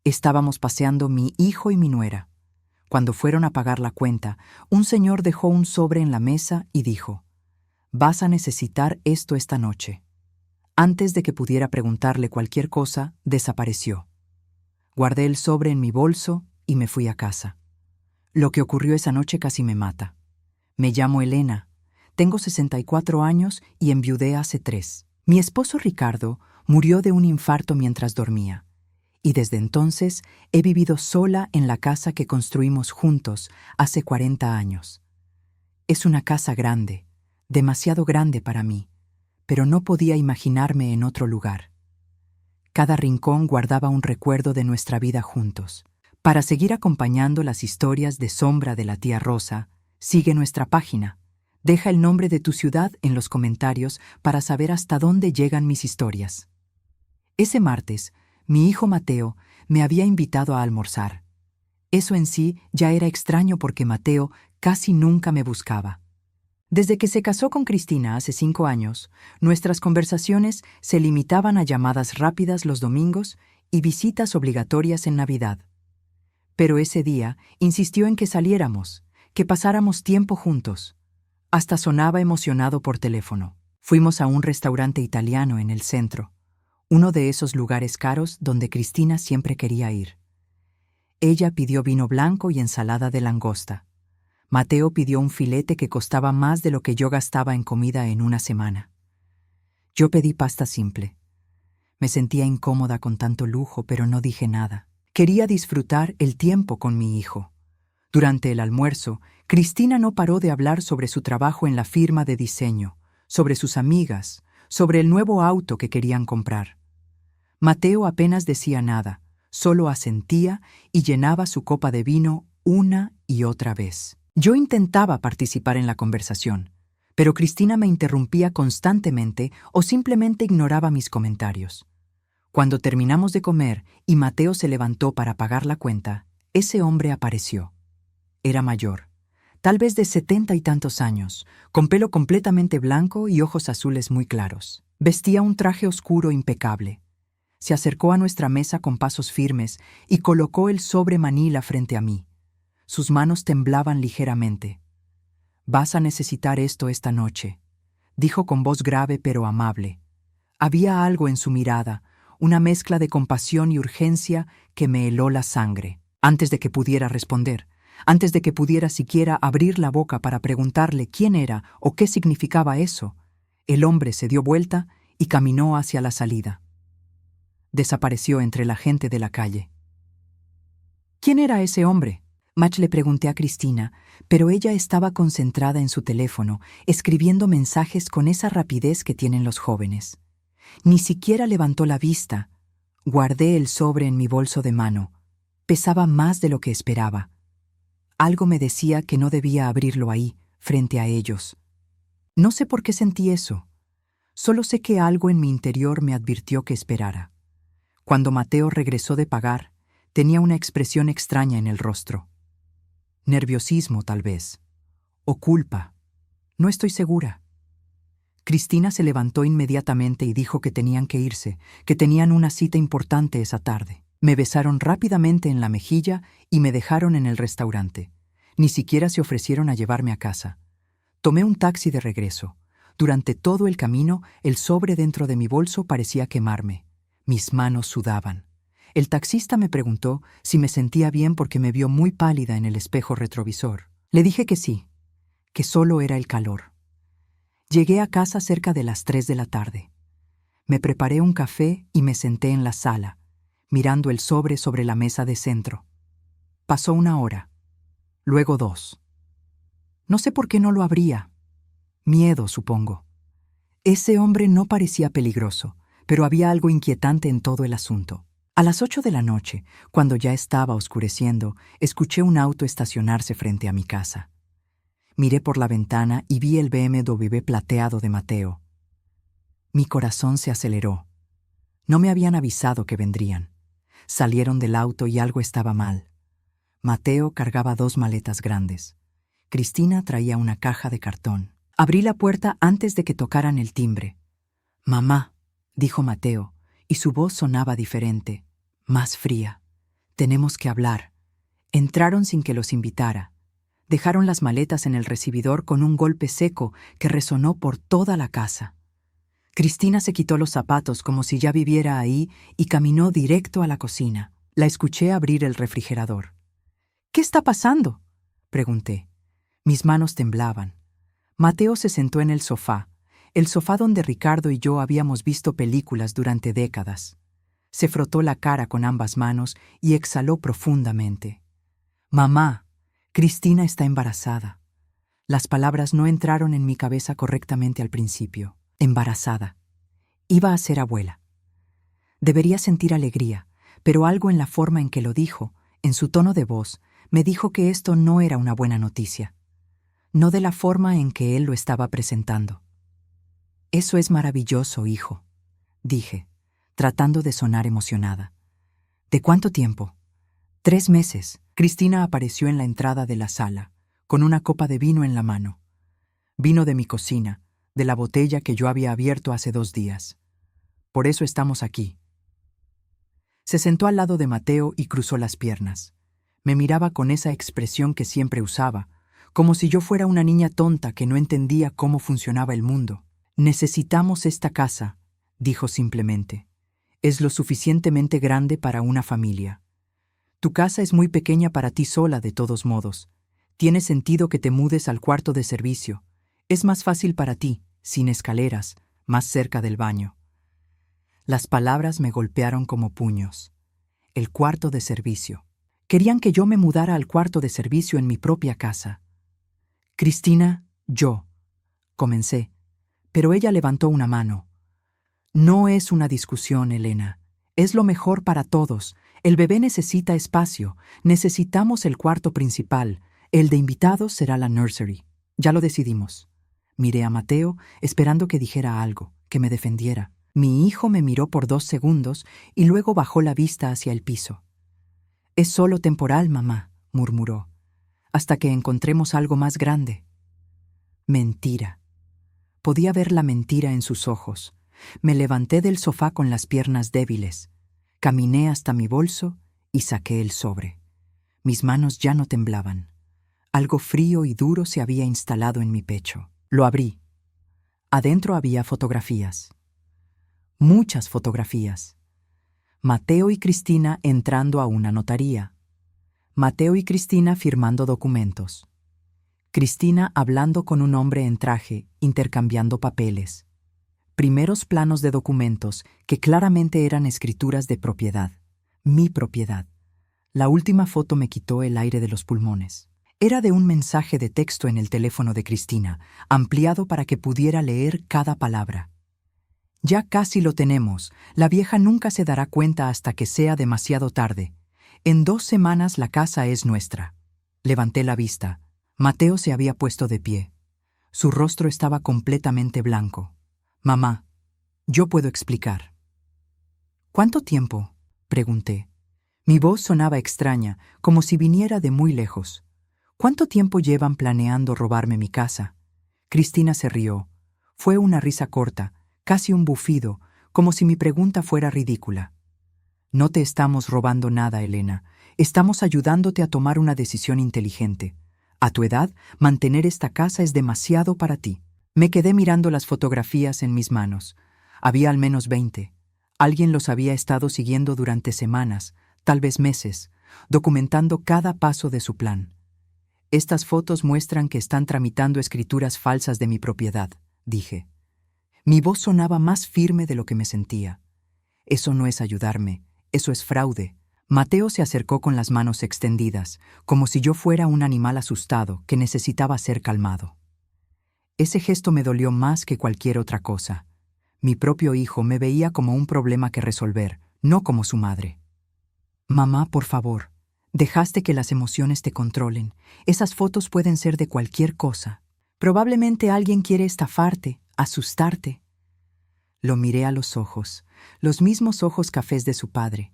Estábamos paseando mi hijo y mi nuera. Cuando fueron a pagar la cuenta, un señor dejó un sobre en la mesa y dijo: «Vas a necesitar esto esta noche». Antes de que pudiera preguntarle cualquier cosa, desapareció. Guardé el sobre en mi bolso y me fui a casa. Lo que ocurrió esa noche casi me mata. Me llamo Elena, tengo 64 años y enviudé hace 3. Mi esposo Ricardo murió de un infarto mientras dormía, y desde entonces he vivido sola en la casa que construimos juntos hace 40 años. Es una casa grande, demasiado grande para mí, pero no podía imaginarme en otro lugar. Cada rincón guardaba un recuerdo de nuestra vida juntos. Para seguir acompañando las historias de Sombra de la Tía Rosa, sigue nuestra página. Deja el nombre de tu ciudad en los comentarios para saber hasta dónde llegan mis historias. Ese martes, mi hijo Mateo me había invitado a almorzar. Eso en sí ya era extraño porque Mateo casi nunca me buscaba. Desde que se casó con Cristina hace 5 años, nuestras conversaciones se limitaban a llamadas rápidas los domingos y visitas obligatorias en Navidad. Pero ese día insistió en que saliéramos, que pasáramos tiempo juntos. Hasta sonaba emocionado por teléfono. Fuimos a un restaurante italiano en el centro, uno de esos lugares caros donde Cristina siempre quería ir. Ella pidió vino blanco y ensalada de langosta. Mateo pidió un filete que costaba más de lo que yo gastaba en comida en una semana. Yo pedí pasta simple. Me sentía incómoda con tanto lujo, pero no dije nada. Quería disfrutar el tiempo con mi hijo. Durante el almuerzo, Cristina no paró de hablar sobre su trabajo en la firma de diseño, sobre sus amigas, sobre el nuevo auto que querían comprar. Mateo apenas decía nada, solo asentía y llenaba su copa de vino una y otra vez. Yo intentaba participar en la conversación, pero Cristina me interrumpía constantemente o simplemente ignoraba mis comentarios. Cuando terminamos de comer y Mateo se levantó para pagar la cuenta, ese hombre apareció. Era mayor, tal vez de 70 y tantos años, con pelo completamente blanco y ojos azules muy claros. Vestía un traje oscuro impecable. Se acercó a nuestra mesa con pasos firmes y colocó el sobre manila frente a mí. Sus manos temblaban ligeramente. «Vas a necesitar esto esta noche», dijo con voz grave pero amable. Había algo en su mirada, una mezcla de compasión y urgencia que me heló la sangre. Antes de que pudiera responder, antes de que pudiera siquiera abrir la boca para preguntarle quién era o qué significaba eso, el hombre se dio vuelta y caminó hacia la salida. Desapareció entre la gente de la calle. «¿Quién era ese hombre?», le pregunté a Cristina, pero ella estaba concentrada en su teléfono, escribiendo mensajes con esa rapidez que tienen los jóvenes. Ni siquiera levantó la vista. Guardé el sobre en mi bolso de mano. Pesaba más de lo que esperaba. Algo me decía que no debía abrirlo ahí, frente a ellos. No sé por qué sentí eso. Solo sé que algo en mi interior me advirtió que esperara. Cuando Mateo regresó de pagar, tenía una expresión extraña en el rostro. Nerviosismo, tal vez. O culpa. No estoy segura. Cristina se levantó inmediatamente y dijo que tenían que irse, que tenían una cita importante esa tarde. Me besaron rápidamente en la mejilla y me dejaron en el restaurante. Ni siquiera se ofrecieron a llevarme a casa. Tomé un taxi de regreso. Durante todo el camino, el sobre dentro de mi bolso parecía quemarme. Mis manos sudaban. El taxista me preguntó si me sentía bien porque me vio muy pálida en el espejo retrovisor. Le dije que sí, que solo era el calor. Llegué a casa cerca de las 3 de la tarde. Me preparé un café y me senté en la sala, mirando el sobre la mesa de centro. Pasó 1 hora, luego 2. No sé por qué no lo abría. Miedo, supongo. Ese hombre no parecía peligroso, pero había algo inquietante en todo el asunto. A las 8 de la noche, cuando ya estaba oscureciendo, escuché un auto estacionarse frente a mi casa. Miré por la ventana y vi el BMW plateado de Mateo. Mi corazón se aceleró. No me habían avisado que vendrían. Salieron del auto y algo estaba mal. Mateo cargaba 2 maletas grandes. Cristina traía una caja de cartón. Abrí la puerta antes de que tocaran el timbre. «Mamá», dijo Mateo, y su voz sonaba diferente, más fría. Tenemos que hablar. Entraron sin que los invitara. Dejaron las maletas en el recibidor con un golpe seco que resonó por toda la casa. Cristina se quitó los zapatos como si ya viviera ahí y caminó directo a la cocina. La escuché abrir el refrigerador. «¿Qué está pasando?», pregunté. Mis manos temblaban. Mateo se sentó en el sofá donde Ricardo y yo habíamos visto películas durante décadas. Se frotó la cara con ambas manos y exhaló profundamente. «Mamá, Cristina está embarazada». Las palabras no entraron en mi cabeza correctamente al principio. Embarazada. Iba a ser abuela. Debería sentir alegría, pero algo en la forma en que lo dijo, en su tono de voz, me dijo que esto no era una buena noticia. No de la forma en que él lo estaba presentando. «Eso es maravilloso, hijo», dije, tratando de sonar emocionada. «¿De cuánto tiempo?» 3 meses. Cristina apareció en la entrada de la sala, con una copa de vino en la mano. Vino de mi cocina, de la botella que yo había abierto hace 2 días. «Por eso estamos aquí». Se sentó al lado de Mateo y cruzó las piernas. Me miraba con esa expresión que siempre usaba, como si yo fuera una niña tonta que no entendía cómo funcionaba el mundo. «Necesitamos esta casa», dijo simplemente. «Es lo suficientemente grande para una familia. Tu casa es muy pequeña para ti sola, de todos modos. Tiene sentido que te mudes al cuarto de servicio. Es más fácil para ti, sin escaleras, más cerca del baño». Las palabras me golpearon como puños. El cuarto de servicio. Querían que yo me mudara al cuarto de servicio en mi propia casa. «Cristina, yo», comencé, pero ella levantó una mano. «No es una discusión, Elena. Es lo mejor para todos. El bebé necesita espacio. Necesitamos el cuarto principal. El de invitados será la nursery. Ya lo decidimos». Miré a Mateo, esperando que dijera algo, que me defendiera. Mi hijo me miró por 2 segundos y luego bajó la vista hacia el piso. «Es solo temporal, mamá», murmuró, «hasta que encontremos algo más grande». Mentira. Podía ver la mentira en sus ojos. Me levanté del sofá con las piernas débiles. Caminé hasta mi bolso y saqué el sobre. Mis manos ya no temblaban. Algo frío y duro se había instalado en mi pecho. Lo abrí. Adentro había fotografías. Muchas fotografías. Mateo y Cristina entrando a una notaría. Mateo y Cristina firmando documentos. Cristina hablando con un hombre en traje, intercambiando papeles. Primeros planos de documentos que claramente eran escrituras de propiedad. Mi propiedad. La última foto me quitó el aire de los pulmones. Era de un mensaje de texto en el teléfono de Cristina, ampliado para que pudiera leer cada palabra. «Ya casi lo tenemos. La vieja nunca se dará cuenta hasta que sea demasiado tarde. En 2 semanas la casa es nuestra». Levanté la vista. Mateo se había puesto de pie. Su rostro estaba completamente blanco. «Mamá, yo puedo explicar». «¿Cuánto tiempo?», pregunté. Mi voz sonaba extraña, como si viniera de muy lejos. «¿Cuánto tiempo llevan planeando robarme mi casa?». Cristina se rió. Fue una risa corta, casi un bufido, como si mi pregunta fuera ridícula. «No te estamos robando nada, Elena. Estamos ayudándote a tomar una decisión inteligente. A tu edad, mantener esta casa es demasiado para ti». Me quedé mirando las fotografías en mis manos. Había al menos 20. Alguien los había estado siguiendo durante semanas, tal vez meses, documentando cada paso de su plan. «Estas fotos muestran que están tramitando escrituras falsas de mi propiedad», dije. Mi voz sonaba más firme de lo que me sentía. «Eso no es ayudarme, eso es fraude». Mateo se acercó con las manos extendidas, como si yo fuera un animal asustado que necesitaba ser calmado. Ese gesto me dolió más que cualquier otra cosa. Mi propio hijo me veía como un problema que resolver, no como su madre. «Mamá, por favor, dejaste que las emociones te controlen. Esas fotos pueden ser de cualquier cosa. Probablemente alguien quiere estafarte, asustarte». Lo miré a los mismos ojos cafés de su padre.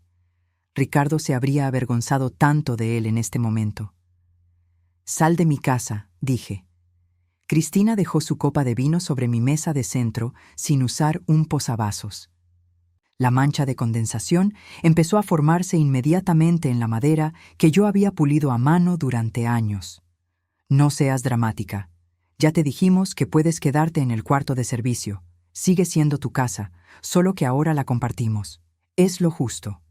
Ricardo se habría avergonzado tanto de él en este momento. «Sal de mi casa», dije. Cristina dejó su copa de vino sobre mi mesa de centro sin usar un posavasos. La mancha de condensación empezó a formarse inmediatamente en la madera que yo había pulido a mano durante años. No seas dramática. Ya te dijimos que puedes quedarte en el cuarto de servicio. Sigue siendo tu casa, solo que ahora la compartimos. Es lo justo.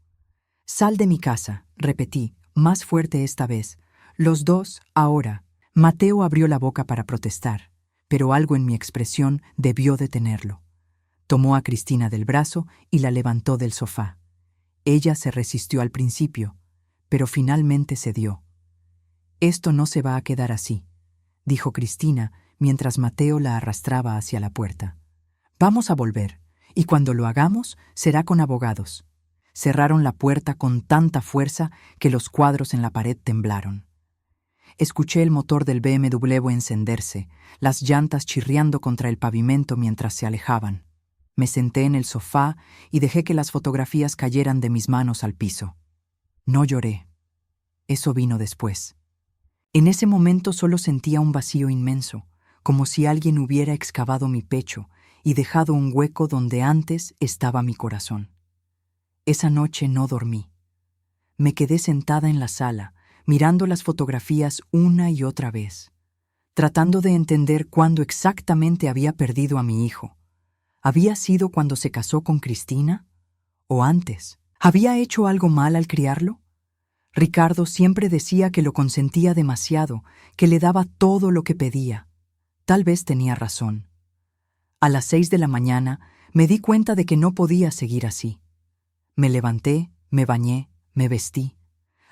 Sal de mi casa, repetí, más fuerte esta vez. Los dos, ahora. Mateo abrió la boca para protestar, pero algo en mi expresión debió detenerlo. Tomó a Cristina del brazo y la levantó del sofá. Ella se resistió al principio, pero finalmente cedió. «Esto no se va a quedar así», dijo Cristina mientras Mateo la arrastraba hacia la puerta. «Vamos a volver, y cuando lo hagamos será con abogados». Cerraron la puerta con tanta fuerza que los cuadros en la pared temblaron. Escuché el motor del BMW encenderse, las llantas chirriando contra el pavimento mientras se alejaban. Me senté en el sofá y dejé que las fotografías cayeran de mis manos al piso. No lloré. Eso vino después. En ese momento solo sentía un vacío inmenso, como si alguien hubiera excavado mi pecho y dejado un hueco donde antes estaba mi corazón. Esa noche no dormí. Me quedé sentada en la sala, mirando las fotografías una y otra vez, tratando de entender cuándo exactamente había perdido a mi hijo. ¿Había sido cuando se casó con Cristina? ¿O antes? ¿Había hecho algo mal al criarlo? Ricardo siempre decía que lo consentía demasiado, que le daba todo lo que pedía. Tal vez tenía razón. A las 6 de la mañana me di cuenta de que no podía seguir así. Me levanté, me bañé, me vestí.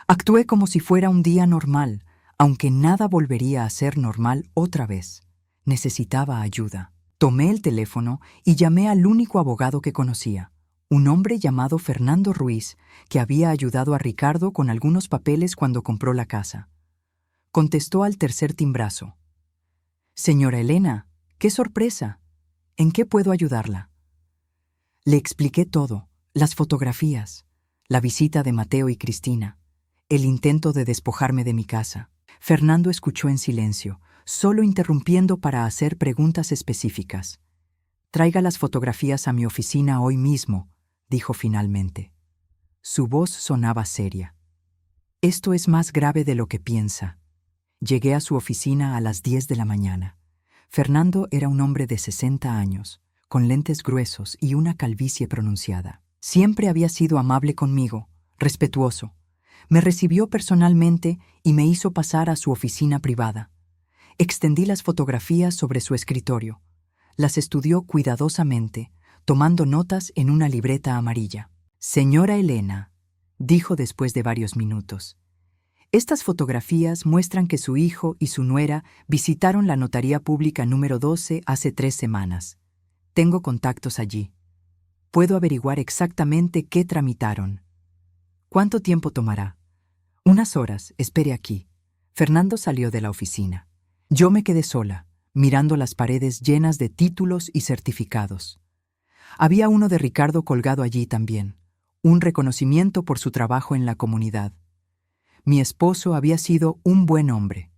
Actué como si fuera un día normal, aunque nada volvería a ser normal otra vez. Necesitaba ayuda. Tomé el teléfono y llamé al único abogado que conocía, un hombre llamado Fernando Ruiz, que había ayudado a Ricardo con algunos papeles cuando compró la casa. Contestó al tercer timbrazo. «Señora Elena, qué sorpresa. ¿En qué puedo ayudarla?» Le expliqué todo, las fotografías, la visita de Mateo y Cristina, el intento de despojarme de mi casa. Fernando escuchó en silencio, solo interrumpiendo para hacer preguntas específicas. «Traiga las fotografías a mi oficina hoy mismo», dijo finalmente. Su voz sonaba seria. «Esto es más grave de lo que piensa». Llegué a su oficina a las 10 de la mañana. Fernando era un hombre de 60 años, con lentes gruesos y una calvicie pronunciada. Siempre había sido amable conmigo, respetuoso. Me recibió personalmente y me hizo pasar a su oficina privada. Extendí las fotografías sobre su escritorio. Las estudió cuidadosamente, tomando notas en una libreta amarilla. «Señora Elena», dijo después de varios minutos, «estas fotografías muestran que su hijo y su nuera visitaron la Notaría Pública número 12 hace 3 semanas. Tengo contactos allí. Puedo averiguar exactamente qué tramitaron. ¿Cuánto tiempo tomará?» «Unas horas, espere aquí». Fernando salió de la oficina. Yo me quedé sola, mirando las paredes llenas de títulos y certificados. Había uno de Ricardo colgado allí también, un reconocimiento por su trabajo en la comunidad. Mi esposo había sido un buen hombre,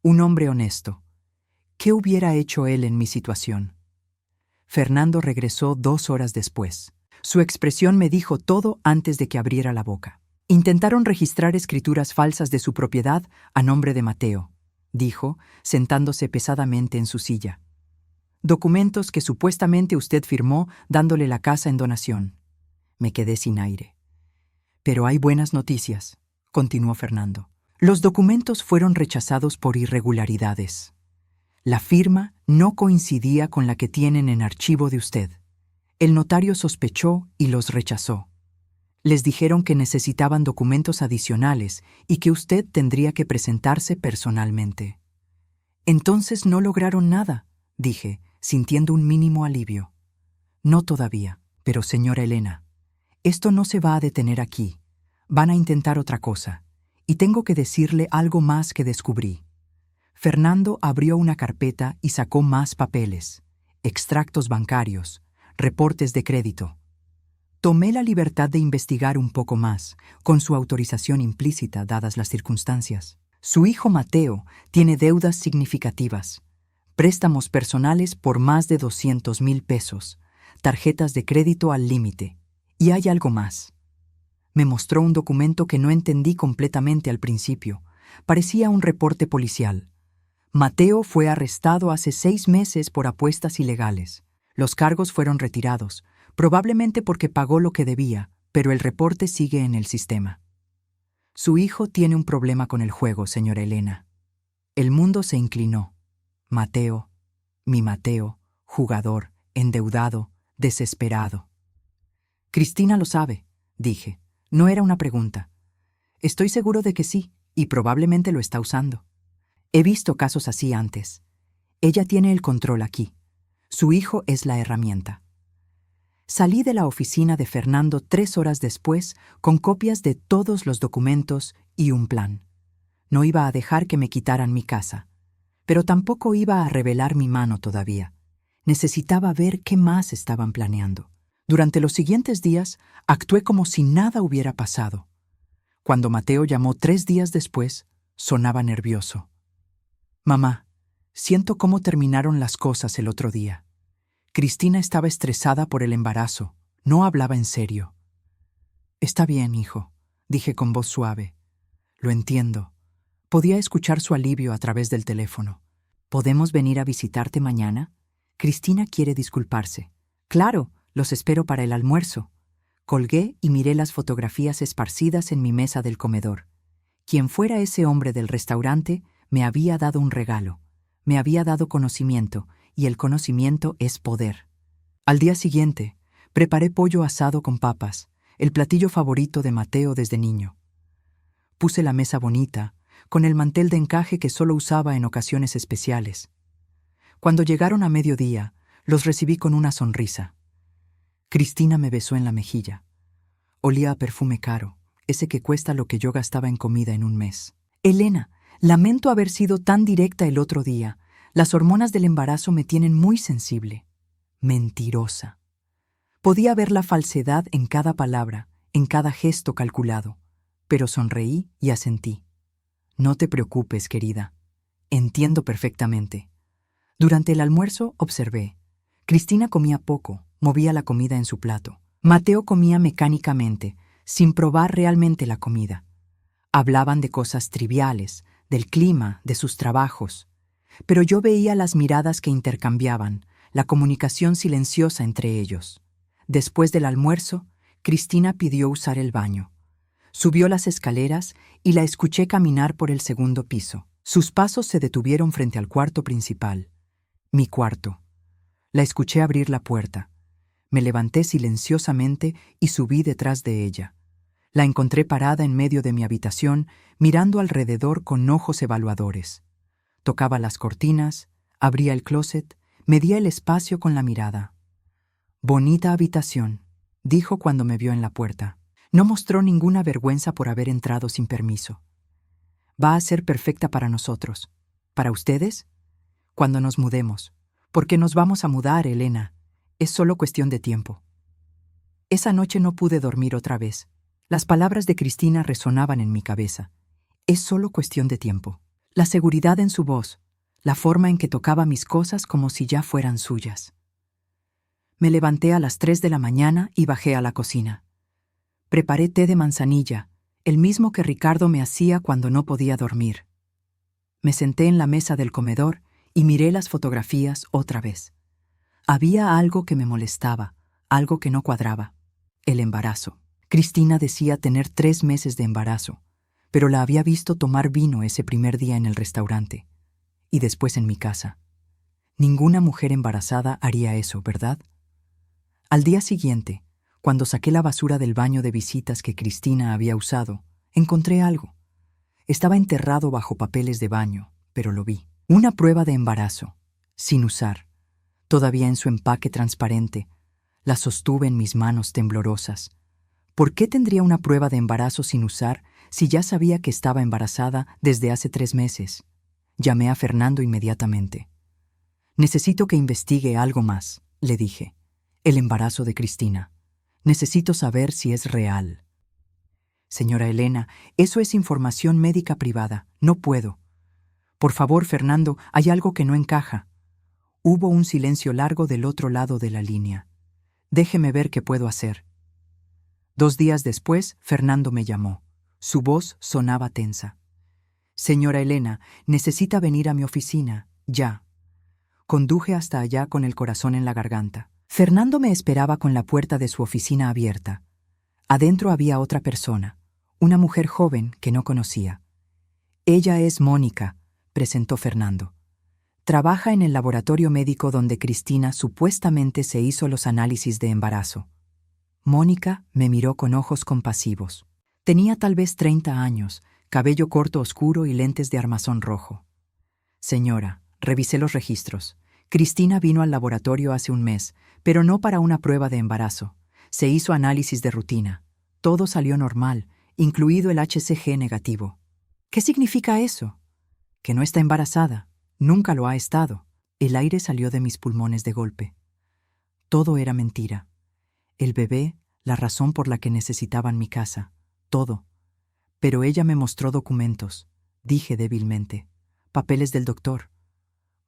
un hombre honesto. ¿Qué hubiera hecho él en mi situación? Fernando regresó 2 horas después. Su expresión me dijo todo antes de que abriera la boca. «Intentaron registrar escrituras falsas de su propiedad a nombre de Mateo», dijo, sentándose pesadamente en su silla. «Documentos que supuestamente usted firmó dándole la casa en donación». Me quedé sin aire. «Pero hay buenas noticias», continuó Fernando. «Los documentos fueron rechazados por irregularidades. La firma no coincidía con la que tienen en archivo de usted. El notario sospechó y los rechazó. Les dijeron que necesitaban documentos adicionales y que usted tendría que presentarse personalmente». «Entonces no lograron nada», dije, sintiendo un mínimo alivio. «No todavía, pero señora Elena, esto no se va a detener aquí. Van a intentar otra cosa, y tengo que decirle algo más que descubrí». Fernando abrió una carpeta y sacó más papeles, extractos bancarios, reportes de crédito. Tomé la libertad de investigar un poco más, con su autorización implícita dadas las circunstancias. Su hijo Mateo tiene deudas significativas, préstamos personales por más de 200,000 pesos, tarjetas de crédito al límite Y hay algo más. Me mostró un documento que no entendí completamente al principio. Parecía un reporte policial. Mateo fue arrestado hace 6 meses por apuestas ilegales. Los cargos fueron retirados, probablemente porque pagó lo que debía, pero el reporte sigue en el sistema. Su hijo tiene un problema con el juego, señora Elena. El mundo se inclinó. Mateo, mi Mateo, jugador, endeudado, desesperado. Cristina lo sabe, dije. No era una pregunta. Estoy seguro de que sí, y probablemente lo está usando. He visto casos así antes. Ella tiene el control aquí. Su hijo es la herramienta. Salí de la oficina de Fernando 3 horas después con copias de todos los documentos y un plan. No iba a dejar que me quitaran mi casa, pero tampoco iba a revelar mi mano todavía. Necesitaba ver qué más estaban planeando. Durante los siguientes días, actué como si nada hubiera pasado. Cuando Mateo llamó 3 días después, sonaba nervioso. Mamá, siento cómo terminaron las cosas el otro día. Cristina estaba estresada por el embarazo. No hablaba en serio. Está bien, hijo, dije con voz suave. Lo entiendo. Podía escuchar su alivio a través del teléfono. ¿Podemos venir a visitarte mañana? Cristina quiere disculparse. Claro, los espero para el almuerzo. Colgué y miré las fotografías esparcidas en mi mesa del comedor. Quien fuera ese hombre del restaurante me había dado un regalo. Me había dado conocimiento, y el conocimiento es poder. Al día siguiente, preparé pollo asado con papas, el platillo favorito de Mateo desde niño. Puse la mesa bonita, con el mantel de encaje que solo usaba en ocasiones especiales. Cuando llegaron a mediodía, los recibí con una sonrisa. Cristina me besó en la mejilla. Olía a perfume caro, ese que cuesta lo que yo gastaba en comida en un mes. Elena, lamento haber sido tan directa el otro día. Las hormonas del embarazo me tienen muy sensible. Mentirosa. Podía ver la falsedad en cada palabra, en cada gesto calculado, pero sonreí y asentí. No te preocupes, querida. Entiendo perfectamente. Durante el almuerzo observé. Cristina comía poco, movía la comida en su plato. Mateo comía mecánicamente, sin probar realmente la comida. Hablaban de cosas triviales, del clima, de sus trabajos. Pero yo veía las miradas que intercambiaban, la comunicación silenciosa entre ellos. Después del almuerzo, Cristina pidió usar el baño. Subió las escaleras y la escuché caminar por el segundo piso. Sus pasos se detuvieron frente al cuarto principal. Mi cuarto. La escuché abrir la puerta. Me levanté silenciosamente y subí detrás de ella. La encontré parada en medio de mi habitación, mirando alrededor con ojos evaluadores. Tocaba las cortinas, abría el closet, medía el espacio con la mirada. «Bonita habitación», dijo cuando me vio en la puerta. No mostró ninguna vergüenza por haber entrado sin permiso. «Va a ser perfecta para nosotros. ¿Para ustedes? Cuando nos mudemos. Porque nos vamos a mudar, Elena. Es solo cuestión de tiempo». Esa noche no pude dormir otra vez. Las palabras de Cristina resonaban en mi cabeza. Es solo cuestión de tiempo. La seguridad en su voz, la forma en que tocaba mis cosas como si ya fueran suyas. Me levanté a las 3 de la mañana y bajé a la cocina. Preparé té de manzanilla, el mismo que Ricardo me hacía cuando no podía dormir. Me senté en la mesa del comedor y miré las fotografías otra vez. Había algo que me molestaba, algo que no cuadraba. El embarazo. Cristina decía tener 3 meses de embarazo, pero la había visto tomar vino ese primer día en el restaurante, y después en mi casa. Ninguna mujer embarazada haría eso, ¿verdad? Al día siguiente, cuando saqué la basura del baño de visitas que Cristina había usado, encontré algo. Estaba enterrado bajo papeles de baño, pero lo vi. Una prueba de embarazo, sin usar, todavía en su empaque transparente. La sostuve en mis manos temblorosas. ¿Por qué tendría una prueba de embarazo sin usar si ya sabía que estaba embarazada desde hace 3 meses? Llamé a Fernando inmediatamente. «Necesito que investigue algo más», le dije. «El embarazo de Cristina. Necesito saber si es real». «Señora Elena, eso es información médica privada. No puedo». «Por favor, Fernando, hay algo que no encaja». Hubo un silencio largo del otro lado de la línea. «Déjeme ver qué puedo hacer». 2 días después, Fernando me llamó. Su voz sonaba tensa. «Señora Elena, necesita venir a mi oficina, ya». Conduje hasta allá con el corazón en la garganta. Fernando me esperaba con la puerta de su oficina abierta. Adentro había otra persona, una mujer joven que no conocía. «Ella es Mónica», presentó Fernando. «Trabaja en el laboratorio médico donde Cristina supuestamente se hizo los análisis de embarazo». Mónica me miró con ojos compasivos. Tenía tal vez 30 años, cabello corto oscuro y lentes de armazón rojo. «Señora, revisé los registros. Cristina vino al laboratorio hace un mes, pero no para una prueba de embarazo. Se hizo análisis de rutina. Todo salió normal, incluido el HCG negativo». «¿Qué significa eso?» «Que no está embarazada. Nunca lo ha estado». El aire salió de mis pulmones de golpe. Todo era mentira. El bebé, la razón por la que necesitaban mi casa, todo. Pero ella me mostró documentos, dije débilmente. Papeles del doctor.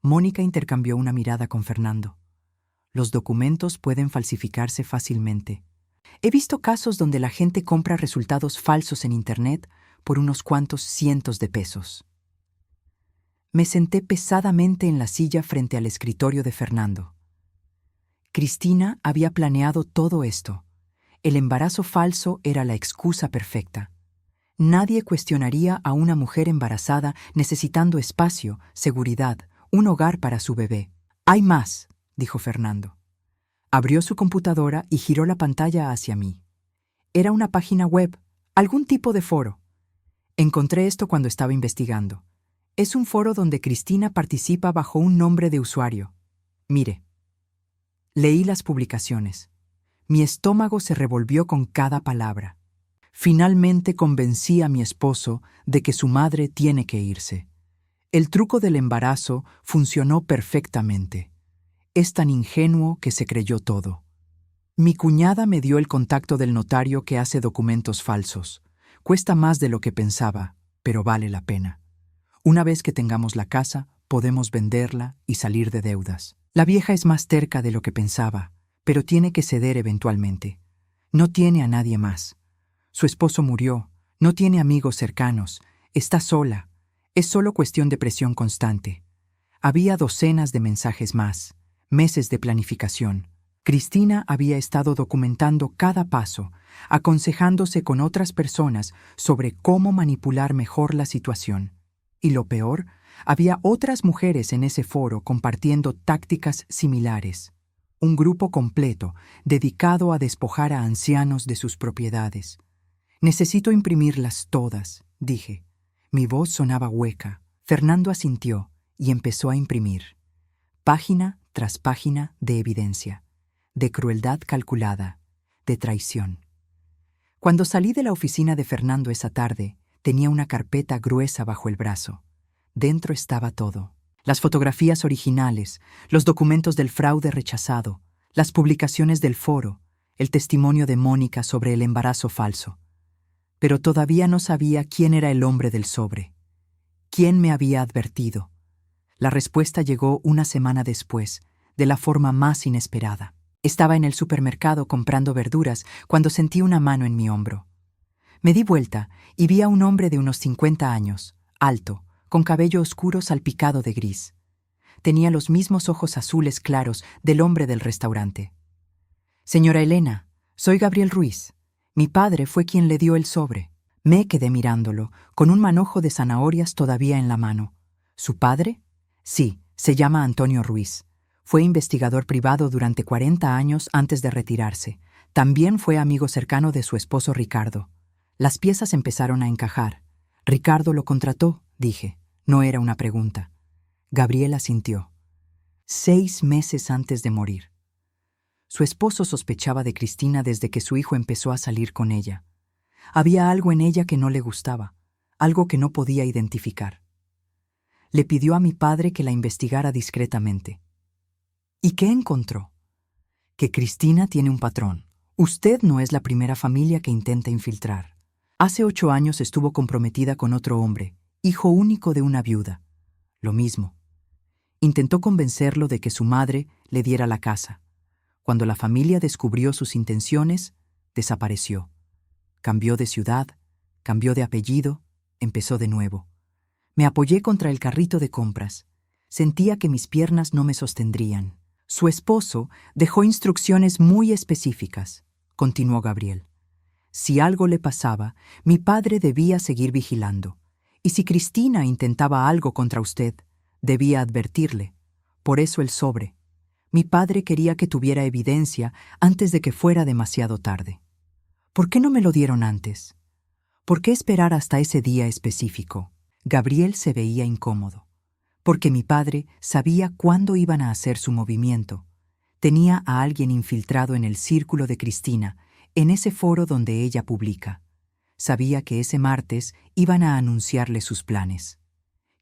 Mónica intercambió una mirada con Fernando. Los documentos pueden falsificarse fácilmente. He visto casos donde la gente compra resultados falsos en Internet por unos cuantos cientos de pesos. Me senté pesadamente en la silla frente al escritorio de Fernando. Cristina había planeado todo esto. El embarazo falso era la excusa perfecta. Nadie cuestionaría a una mujer embarazada necesitando espacio, seguridad, un hogar para su bebé. «Hay más», dijo Fernando. Abrió su computadora y giró la pantalla hacia mí. Era una página web, algún tipo de foro. Encontré esto cuando estaba investigando. Es un foro donde Cristina participa bajo un nombre de usuario. Mire. Leí las publicaciones. Mi estómago se revolvió con cada palabra. Finalmente convencí a mi esposo de que su madre tiene que irse. El truco del embarazo funcionó perfectamente. Es tan ingenuo que se creyó todo. Mi cuñada me dio el contacto del notario que hace documentos falsos. Cuesta más de lo que pensaba, pero vale la pena. Una vez que tengamos la casa, podemos venderla y salir de deudas. La vieja es más terca de lo que pensaba, pero tiene que ceder eventualmente. No tiene a nadie más. Su esposo murió, no tiene amigos cercanos, está sola. Es solo cuestión de presión constante. Había docenas de mensajes más, meses de planificación. Cristina había estado documentando cada paso, aconsejándose con otras personas sobre cómo manipular mejor la situación. Y lo peor, había otras mujeres en ese foro compartiendo tácticas similares. Un grupo completo dedicado a despojar a ancianos de sus propiedades. «Necesito imprimirlas todas», dije. Mi voz sonaba hueca. Fernando asintió y empezó a imprimir. Página tras página de evidencia, de crueldad calculada, de traición. Cuando salí de la oficina de Fernando esa tarde, tenía una carpeta gruesa bajo el brazo. Dentro estaba todo. Las fotografías originales, los documentos del fraude rechazado, las publicaciones del foro, el testimonio de Mónica sobre el embarazo falso. Pero todavía no sabía quién era el hombre del sobre. ¿Quién me había advertido? La respuesta llegó una semana después, de la forma más inesperada. Estaba en el supermercado comprando verduras cuando sentí una mano en mi hombro. Me di vuelta y vi a un hombre de unos 50 años, alto, con cabello oscuro salpicado de gris. Tenía los mismos ojos azules claros del hombre del restaurante. «Señora Elena, soy Gabriel Ruiz. Mi padre fue quien le dio el sobre». Me quedé mirándolo, con un manojo de zanahorias todavía en la mano. ¿Su padre? Sí, se llama Antonio Ruiz. Fue investigador privado durante 40 años antes de retirarse. También fue amigo cercano de su esposo Ricardo. Las piezas empezaron a encajar. «Ricardo lo contrató», dije. No era una pregunta. Gabriel asintió. 6 meses antes de morir. Su esposo sospechaba de Cristina desde que su hijo empezó a salir con ella. Había algo en ella que no le gustaba, algo que no podía identificar. Le pidió a mi padre que la investigara discretamente. ¿Y qué encontró? Que Cristina tiene un patrón. Usted no es la primera familia que intenta infiltrar. Hace 8 años estuvo comprometida con otro hombre, hijo único de una viuda. Lo mismo. Intentó convencerlo de que su madre le diera la casa. Cuando la familia descubrió sus intenciones, desapareció. Cambió de ciudad, cambió de apellido, empezó de nuevo. Me apoyé contra el carrito de compras. Sentía que mis piernas no me sostendrían. Su esposo dejó instrucciones muy específicas, continuó Gabriel. Si algo le pasaba, mi padre debía seguir vigilando. Y si Cristina intentaba algo contra usted, debía advertirle. Por eso el sobre. Mi padre quería que tuviera evidencia antes de que fuera demasiado tarde. ¿Por qué no me lo dieron antes? ¿Por qué esperar hasta ese día específico? Gabriel se veía incómodo. Porque mi padre sabía cuándo iban a hacer su movimiento. Tenía a alguien infiltrado en el círculo de Cristina, en ese foro donde ella publica. Sabía que ese martes iban a anunciarle sus planes.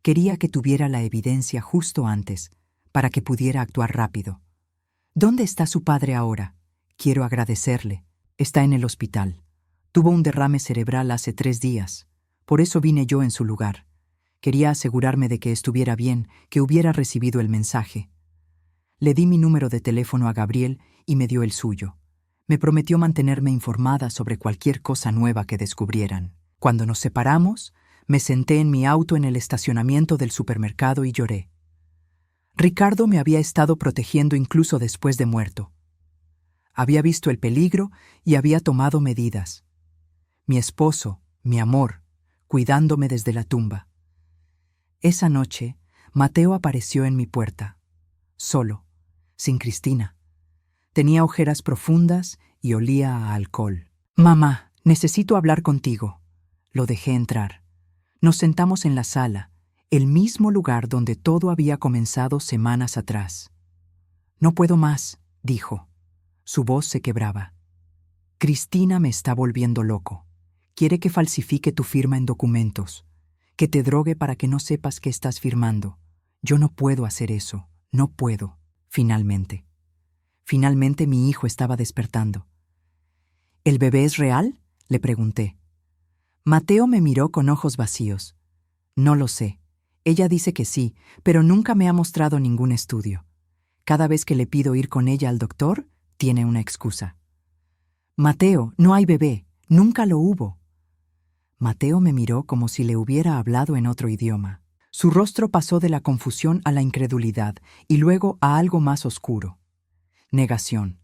Quería que tuviera la evidencia justo antes, para que pudiera actuar rápido. ¿Dónde está su padre ahora? Quiero agradecerle. Está en el hospital. Tuvo un derrame cerebral hace 3 días. Por eso vine yo en su lugar. Quería asegurarme de que estuviera bien, que hubiera recibido el mensaje. Le di mi número de teléfono a Gabriel y me dio el suyo. Me prometió mantenerme informada sobre cualquier cosa nueva que descubrieran. Cuando nos separamos, me senté en mi auto en el estacionamiento del supermercado y lloré. Ricardo me había estado protegiendo incluso después de muerto. Había visto el peligro y había tomado medidas. Mi esposo, mi amor, cuidándome desde la tumba. Esa noche, Mateo apareció en mi puerta, solo, sin Cristina. Tenía ojeras profundas y olía a alcohol. «Mamá, necesito hablar contigo». Lo dejé entrar. Nos sentamos en la sala, el mismo lugar donde todo había comenzado semanas atrás. «No puedo más», dijo. Su voz se quebraba. «Cristina me está volviendo loco. Quiere que falsifique tu firma en documentos, que te drogue para que no sepas qué estás firmando. Yo no puedo hacer eso, no puedo». Finalmente mi hijo estaba despertando. «¿El bebé es real?», le pregunté. Mateo me miró con ojos vacíos. «No lo sé. Ella dice que sí, pero nunca me ha mostrado ningún estudio. Cada vez que le pido ir con ella al doctor, tiene una excusa». «Mateo, no hay bebé. Nunca lo hubo». Mateo me miró como si le hubiera hablado en otro idioma. Su rostro pasó de la confusión a la incredulidad y luego a algo más oscuro. Negación.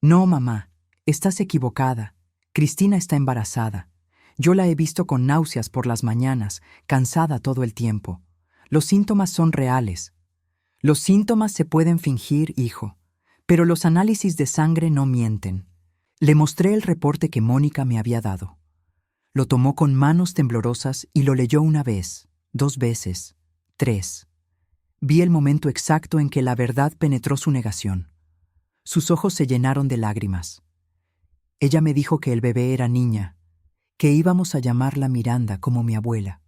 «No, mamá, estás equivocada. Cristina está embarazada. Yo la he visto con náuseas por las mañanas, cansada todo el tiempo. Los síntomas son reales. Los síntomas se pueden fingir, hijo, pero los análisis de sangre no mienten». Le mostré el reporte que Mónica me había dado. Lo tomó con manos temblorosas y lo leyó 1 vez, 2 veces, 3. Vi el momento exacto en que la verdad penetró su negación. Sus ojos se llenaron de lágrimas. Ella me dijo que el bebé era niña, que íbamos a llamarla Miranda como mi abuela.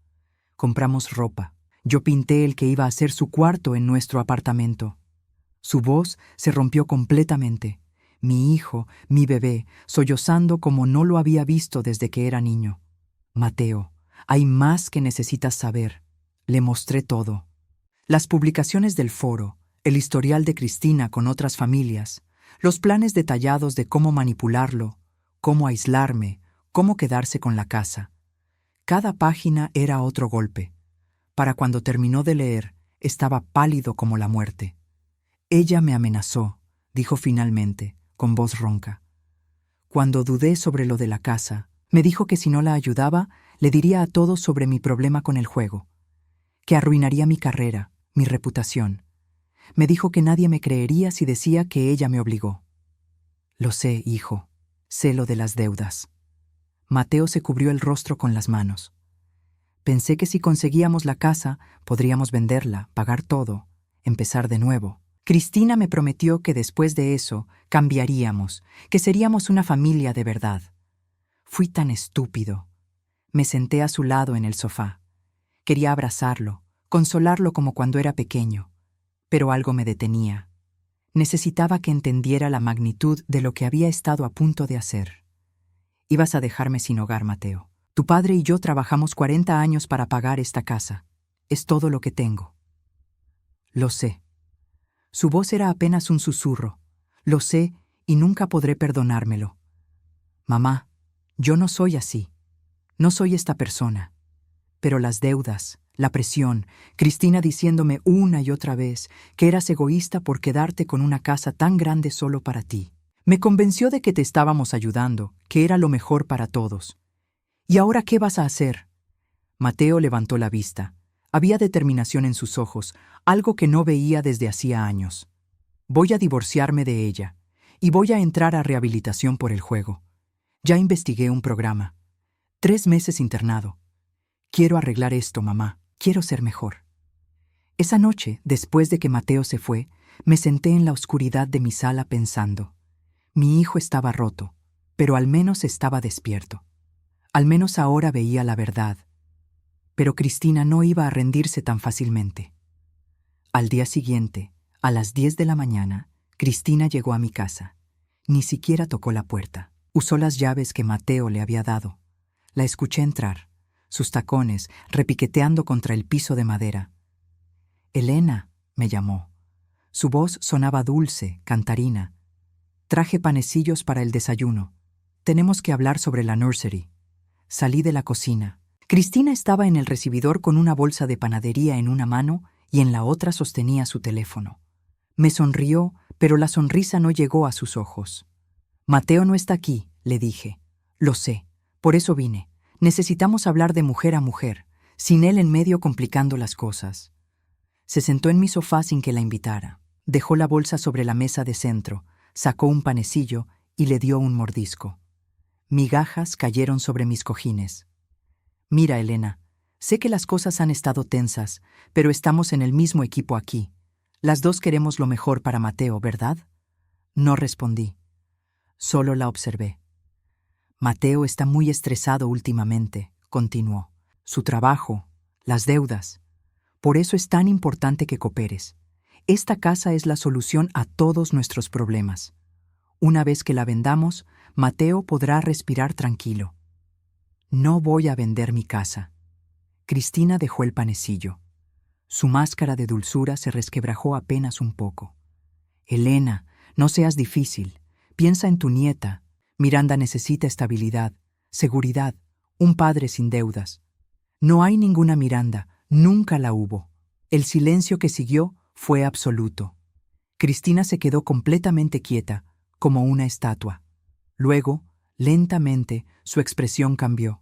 Compramos ropa. Yo pinté el que iba a ser su cuarto en nuestro apartamento. Su voz se rompió completamente. Mi hijo, mi bebé, sollozando como no lo había visto desde que era niño. «Mateo, hay más que necesitas saber». Le mostré todo. Las publicaciones del foro, el historial de Cristina con otras familias, los planes detallados de cómo manipularlo, cómo aislarme, cómo quedarse con la casa. Cada página era otro golpe. Para cuando terminó de leer, estaba pálido como la muerte. «Ella me amenazó», dijo finalmente, con voz ronca. Cuando dudé sobre lo de la casa, me dijo que si no la ayudaba, le diría a todos sobre mi problema con el juego, que arruinaría mi carrera, mi reputación. Me dijo que nadie me creería si decía que ella me obligó. «Lo sé, hijo, sé lo de las deudas». Mateo se cubrió el rostro con las manos. «Pensé que si conseguíamos la casa, podríamos venderla, pagar todo, empezar de nuevo. Cristina me prometió que después de eso cambiaríamos, que seríamos una familia de verdad. Fui tan estúpido». Me senté a su lado en el sofá. Quería abrazarlo, consolarlo como cuando era pequeño, pero algo me detenía. Necesitaba que entendiera la magnitud de lo que había estado a punto de hacer. «Ibas a dejarme sin hogar, Mateo. Tu padre y yo trabajamos 40 años para pagar esta casa. Es todo lo que tengo». «Lo sé». Su voz era apenas un susurro. «Lo sé y nunca podré perdonármelo». «Mamá, Yo no soy así. No soy esta persona. Pero las deudas, la presión, Cristina diciéndome una y otra vez que eras egoísta por quedarte con una casa tan grande solo para ti. Me convenció de que te estábamos ayudando, que era lo mejor para todos. ¿Y ahora qué vas a hacer? Mateo levantó la vista. Había determinación en sus ojos, algo que no veía desde hacía años. Voy a divorciarme de ella, y voy a entrar a rehabilitación por el juego. Ya investigué un programa. 3 meses internado. Quiero arreglar esto, mamá. Quiero ser mejor. Esa noche, después de que Mateo se fue, me senté en la oscuridad de mi sala pensando. Mi hijo estaba roto, pero al menos estaba despierto. Al menos ahora veía la verdad. Pero Cristina no iba a rendirse tan fácilmente. Al día siguiente, a las 10 de la mañana, Cristina llegó a mi casa. Ni siquiera tocó la puerta. Usó las llaves que Mateo le había dado. La escuché entrar, sus tacones repiqueteando contra el piso de madera. Elena, me llamó. Su voz sonaba dulce, cantarina. Traje panecillos para el desayuno. Tenemos que hablar sobre la nursery. Salí de la cocina. Cristina estaba en el recibidor con una bolsa de panadería en una mano y en la otra sostenía su teléfono. Me sonrió, pero la sonrisa no llegó a sus ojos. Mateo no está aquí, le dije. Lo sé, por eso vine. Necesitamos hablar de mujer a mujer, sin él en medio complicando las cosas. Se sentó en mi sofá sin que la invitara. Dejó la bolsa sobre la mesa de centro, sacó un panecillo y le dio un mordisco. Migajas cayeron sobre mis cojines. Mira, Elena, sé que las cosas han estado tensas, pero estamos en el mismo equipo aquí. Las dos queremos lo mejor para Mateo, ¿verdad? No respondí. Solo la observé. Mateo está muy estresado últimamente, continuó. Su trabajo, las deudas. Por eso es tan importante que cooperes. Esta casa es la solución a todos nuestros problemas. Una vez que la vendamos, Mateo podrá respirar tranquilo. No voy a vender mi casa. Cristina dejó el panecillo. Su máscara de dulzura se resquebrajó apenas un poco. Elena, no seas difícil. Piensa en tu nieta. Miranda necesita estabilidad, seguridad, un padre sin deudas. No hay ninguna Miranda, nunca la hubo. El silencio que siguió fue absoluto. Cristina se quedó completamente quieta, como una estatua. Luego, lentamente, su expresión cambió.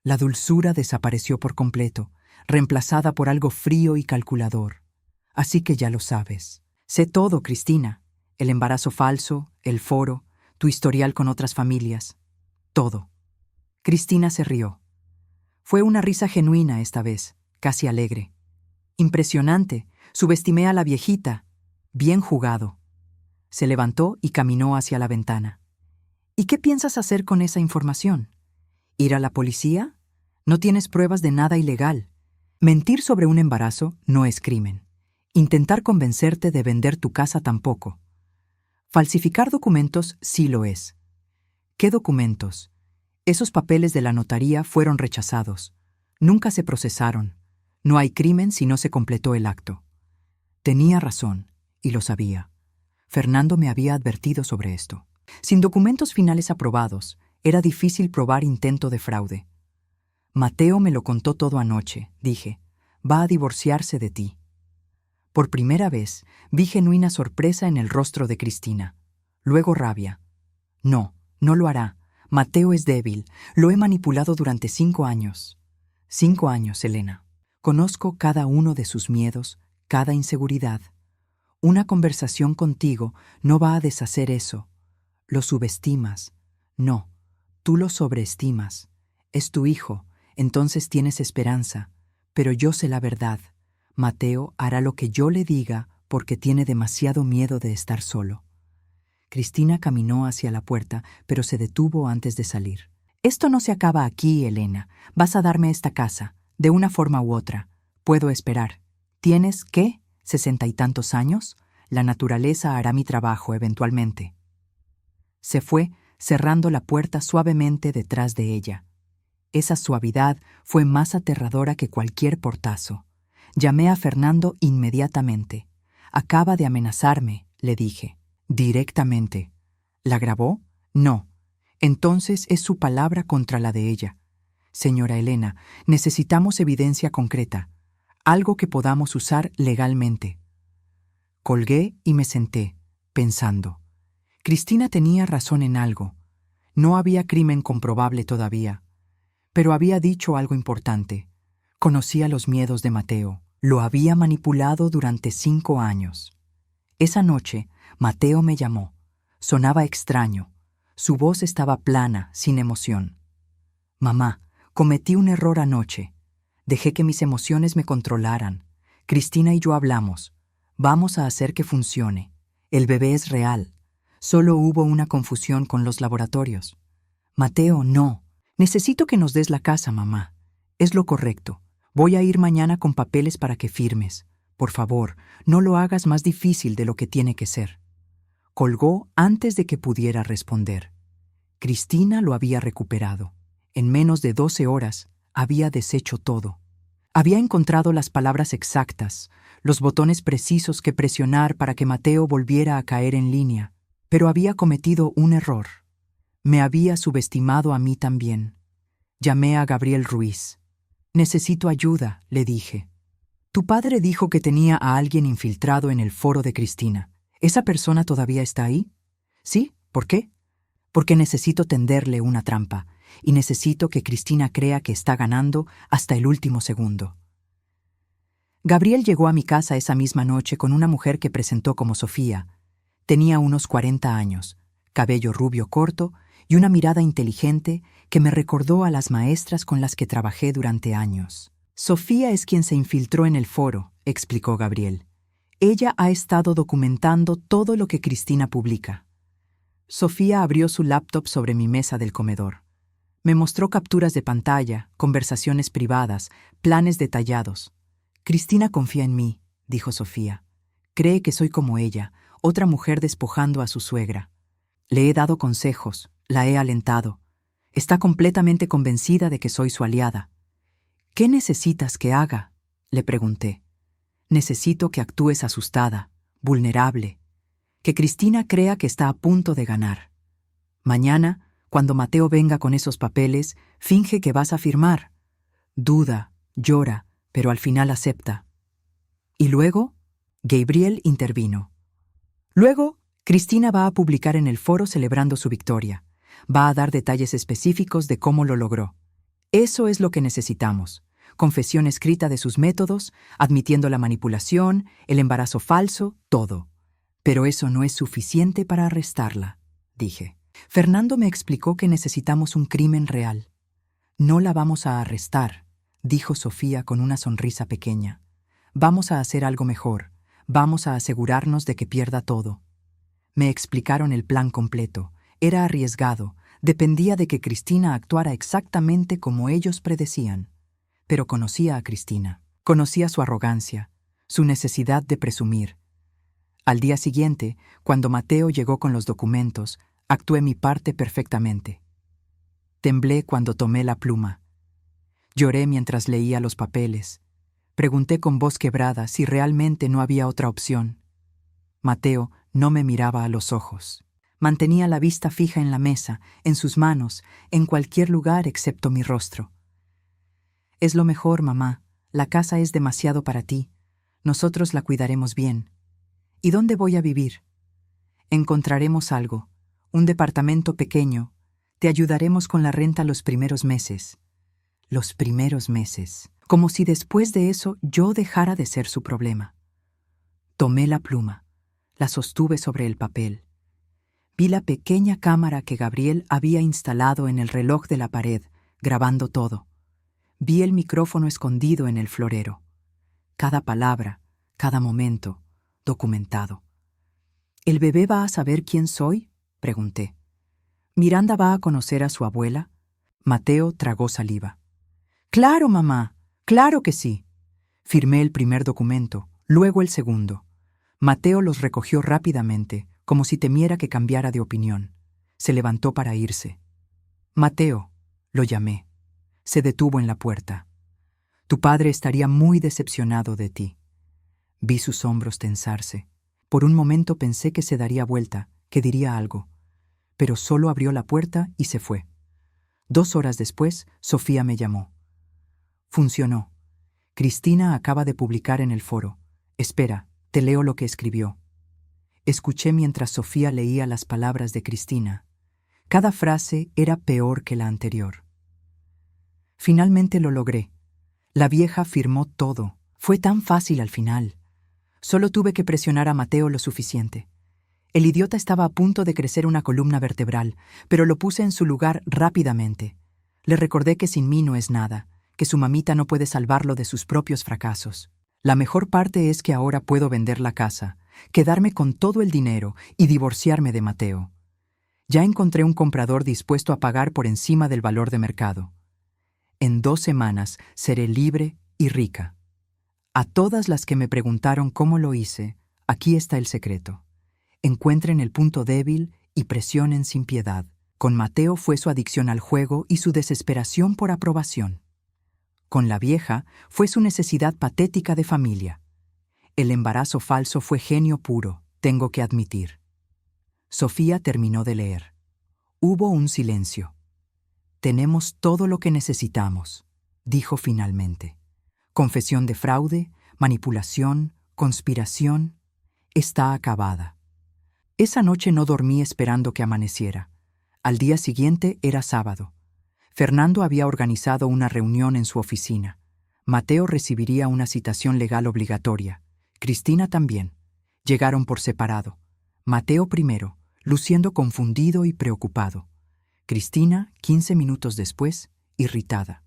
La dulzura desapareció por completo, reemplazada por algo frío y calculador. Así que ya lo sabes. Sé todo, Cristina. El embarazo falso, el foro, tu historial con otras familias. Todo. Cristina se rió. Fue una risa genuina esta vez, casi alegre. Impresionante. Subestimé a la viejita. Bien jugado. Se levantó y caminó hacia la ventana. ¿Y qué piensas hacer con esa información? ¿Ir a la policía? No tienes pruebas de nada ilegal. Mentir sobre un embarazo no es crimen. Intentar convencerte de vender tu casa tampoco. Falsificar documentos sí lo es. ¿Qué documentos? Esos papeles de la notaría fueron rechazados. Nunca se procesaron. No hay crimen si no se completó el acto. Tenía razón, y lo sabía. Fernando me había advertido sobre esto. Sin documentos finales aprobados, era difícil probar intento de fraude. Mateo me lo contó todo anoche, dije. Va a divorciarse de ti. Por primera vez, vi genuina sorpresa en el rostro de Cristina. Luego rabia. No, no lo hará. Mateo es débil. Lo he manipulado durante 5 años. 5 años, Elena. Conozco cada uno de sus miedos, cada inseguridad. Una conversación contigo no va a deshacer eso. Lo subestimas. No, tú lo sobreestimas. Es tu hijo, entonces tienes esperanza. Pero yo sé la verdad. Mateo hará lo que yo le diga porque tiene demasiado miedo de estar solo. Cristina caminó hacia la puerta, pero se detuvo antes de salir. Esto no se acaba aquí, Elena. Vas a darme esta casa, de una forma u otra. Puedo esperar. ¿Tienes, qué? 60 y tantos años? La naturaleza hará mi trabajo eventualmente. Se fue, cerrando la puerta suavemente detrás de ella. Esa suavidad fue más aterradora que cualquier portazo. Llamé a Fernando inmediatamente. Acaba de amenazarme, le dije. Directamente. ¿La grabó? No. Entonces es su palabra contra la de ella. Señora Elena, necesitamos evidencia concreta, algo que podamos usar legalmente. Colgué y me senté, pensando. Cristina tenía razón en algo. No había crimen comprobable todavía, pero había dicho algo importante. Conocía los miedos de Mateo. Lo había manipulado durante 5 años. Esa noche, Mateo me llamó. Sonaba extraño. Su voz estaba plana, sin emoción. Mamá, cometí un error anoche. Dejé que mis emociones me controlaran. Cristina y yo hablamos. Vamos a hacer que funcione. El bebé es real. Solo hubo una confusión con los laboratorios. Mateo, no. Necesito que nos des la casa, mamá. Es lo correcto. Voy a ir mañana con papeles para que firmes. Por favor, no lo hagas más difícil de lo que tiene que ser. Colgó antes de que pudiera responder. Cristina lo había recuperado. En menos de 12 horas había deshecho todo. Había encontrado las palabras exactas, los botones precisos que presionar para que Mateo volviera a caer en línea, pero había cometido un error. Me había subestimado a mí también. Llamé a Gabriel Ruiz. Necesito ayuda, le dije. Tu padre dijo que tenía a alguien infiltrado en el foro de Cristina. ¿Esa persona todavía está ahí? Sí, ¿por qué? Porque necesito tenderle una trampa, y necesito que Cristina crea que está ganando hasta el último segundo. Gabriel llegó a mi casa esa misma noche con una mujer que presentó como Sofía. Tenía unos 40 años, cabello rubio corto y una mirada inteligente que me recordó a las maestras con las que trabajé durante años. Sofía es quien se infiltró en el foro, explicó Gabriel. Ella ha estado documentando todo lo que Cristina publica. Sofía abrió su laptop sobre mi mesa del comedor. Me mostró capturas de pantalla, conversaciones privadas, planes detallados. Cristina confía en mí, dijo Sofía. Cree que soy como ella, otra mujer despojando a su suegra. Le he dado consejos, la he alentado. Está completamente convencida de que soy su aliada. ¿Qué necesitas que haga?, le pregunté. Necesito que actúes asustada, vulnerable, que Cristina crea que está a punto de ganar. Mañana, cuando Mateo venga con esos papeles, finge que vas a firmar. Duda, llora, pero al final acepta. ¿Y luego? Gabriel intervino. Luego, Cristina va a publicar en el foro celebrando su victoria. Va a dar detalles específicos de cómo lo logró. Eso es lo que necesitamos. Confesión escrita de sus métodos, admitiendo la manipulación, el embarazo falso, todo. Pero eso no es suficiente para arrestarla, dije. Fernando me explicó que necesitamos un crimen real. No la vamos a arrestar, dijo Sofía con una sonrisa pequeña. Vamos a hacer algo mejor. Vamos a asegurarnos de que pierda todo. Me explicaron el plan completo. Era arriesgado. Dependía de que Cristina actuara exactamente como ellos predecían. Pero conocía a Cristina. Conocía su arrogancia, su necesidad de presumir. Al día siguiente, cuando Mateo llegó con los documentos, actué mi parte perfectamente. Temblé cuando tomé la pluma. Lloré mientras leía los papeles. Pregunté con voz quebrada si realmente no había otra opción. Mateo no me miraba a los ojos. Mantenía la vista fija en la mesa, en sus manos, en cualquier lugar excepto mi rostro. Es lo mejor, mamá. La casa es demasiado para ti. Nosotros la cuidaremos bien. ¿Y dónde voy a vivir? Encontraremos algo. Un departamento pequeño. Te ayudaremos con la renta los primeros meses. Los primeros meses. Como si después de eso yo dejara de ser su problema. Tomé la pluma. La sostuve sobre el papel. Vi la pequeña cámara que Gabriel había instalado en el reloj de la pared, grabando todo. Vi el micrófono escondido en el florero. Cada palabra, cada momento, documentado. ¿El bebé va a saber quién soy?, pregunté. ¿Miranda va a conocer a su abuela? Mateo tragó saliva. ¡Claro, mamá! ¡Claro que sí! Firmé el primer documento, luego el segundo. Mateo los recogió rápidamente, como si temiera que cambiara de opinión. Se levantó para irse. Mateo, lo llamé. Se detuvo en la puerta. Tu padre estaría muy decepcionado de ti. Vi sus hombros tensarse. Por un momento pensé que se daría vuelta, que diría algo. pero solo abrió la puerta y se fue. 2 horas después, Sofía me llamó. Funcionó. Cristina acaba de publicar en el foro. Espera, te leo lo que escribió. Escuché mientras Sofía leía las palabras de Cristina. Cada frase era peor que la anterior. Finalmente lo logré. La vieja firmó todo. Fue tan fácil al final. Solo tuve que presionar a Mateo lo suficiente. El idiota estaba a punto de crecer una columna vertebral, pero lo puse en su lugar rápidamente. Le recordé que sin mí no es nada, que su mamita no puede salvarlo de sus propios fracasos. La mejor parte es que ahora puedo vender la casa, quedarme con todo el dinero y divorciarme de Mateo. Ya encontré un comprador dispuesto a pagar por encima del valor de mercado. En 2 semanas seré libre y rica. A todas las que me preguntaron cómo lo hice, aquí está el secreto. Encuentren el punto débil y presionen sin piedad. Con Mateo fue su adicción al juego y su desesperación por aprobación. Con la vieja fue su necesidad patética de familia. El embarazo falso fue genio puro, tengo que admitir. Sofía terminó de leer. Hubo un silencio. Tenemos todo lo que necesitamos, dijo finalmente. Confesión de fraude, manipulación, conspiración, está acabada. Esa noche no dormí esperando que amaneciera. Al día siguiente era sábado. Fernando había organizado una reunión en su oficina. Mateo recibiría una citación legal obligatoria. Cristina también. Llegaron por separado. Mateo primero, luciendo confundido y preocupado. Cristina, 15 minutos después, irritada.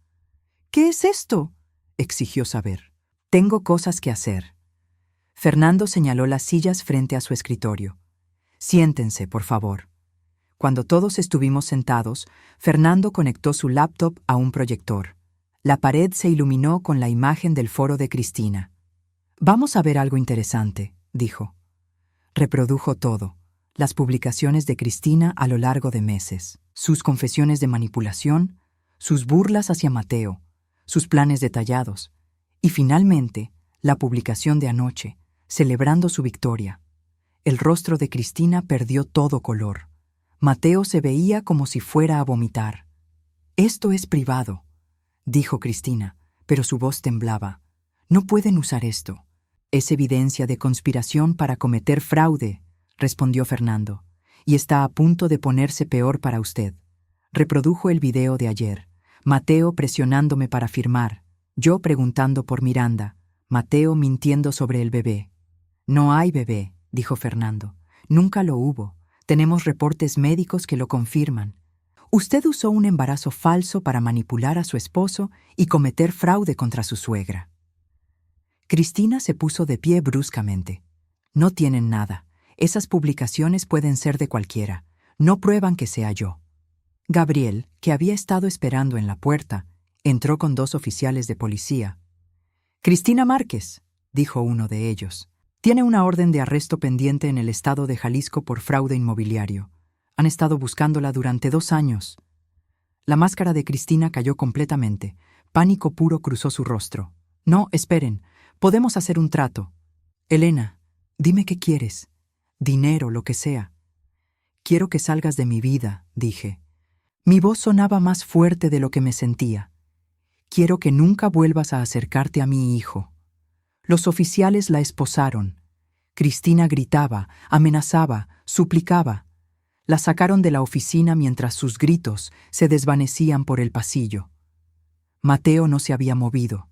«¿Qué es esto?», exigió saber. «Tengo cosas que hacer». Fernando señaló las sillas frente a su escritorio. «Siéntense, por favor». Cuando todos estuvimos sentados, Fernando conectó su laptop a un proyector. La pared se iluminó con la imagen del foro de Cristina. «Vamos a ver algo interesante», dijo. Reprodujo todo, las publicaciones de Cristina a lo largo de meses, sus confesiones de manipulación, sus burlas hacia Mateo, sus planes detallados, y finalmente, la publicación de anoche, celebrando su victoria. El rostro de Cristina perdió todo color. Mateo se veía como si fuera a vomitar. «Esto es privado», dijo Cristina, pero su voz temblaba. «No pueden usar esto». «Es evidencia de conspiración para cometer fraude», respondió Fernando, «y está a punto de ponerse peor para usted». Reprodujo el video de ayer. Mateo presionándome para firmar, yo preguntando por Miranda, Mateo mintiendo sobre el bebé. «No hay bebé», dijo Fernando. «Nunca lo hubo. Tenemos reportes médicos que lo confirman. Usted usó un embarazo falso para manipular a su esposo y cometer fraude contra su suegra». Cristina se puso de pie bruscamente. «No tienen nada. Esas publicaciones pueden ser de cualquiera. No prueban que sea yo». Gabriel, que había estado esperando en la puerta, entró con 2 oficiales de policía. «Cristina Márquez», dijo uno de ellos, «tiene una orden de arresto pendiente en el estado de Jalisco por fraude inmobiliario. Han estado buscándola durante 2 años». La máscara de Cristina cayó completamente. Pánico puro cruzó su rostro. «No, esperen. Podemos hacer un trato». «Elena, dime qué quieres. Dinero, lo que sea». «Quiero que salgas de mi vida», dije. Mi voz sonaba más fuerte de lo que me sentía. «Quiero que nunca vuelvas a acercarte a mi hijo». Los oficiales la esposaron. Cristina gritaba, amenazaba, suplicaba. La sacaron de la oficina mientras sus gritos se desvanecían por el pasillo. Mateo no se había movido.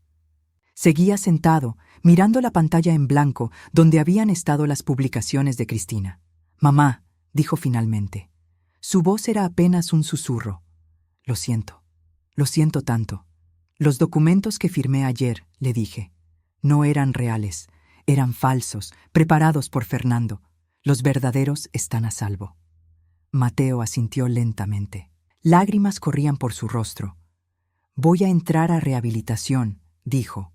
Seguía sentado, mirando la pantalla en blanco donde habían estado las publicaciones de Cristina. «Mamá», dijo finalmente. Su voz era apenas un susurro. Lo siento tanto. Los documentos que firmé ayer», le dije, «no eran reales, eran falsos, preparados por Fernando. Los verdaderos están a salvo». Mateo asintió lentamente. Lágrimas corrían por su rostro. «Voy a entrar a rehabilitación», dijo,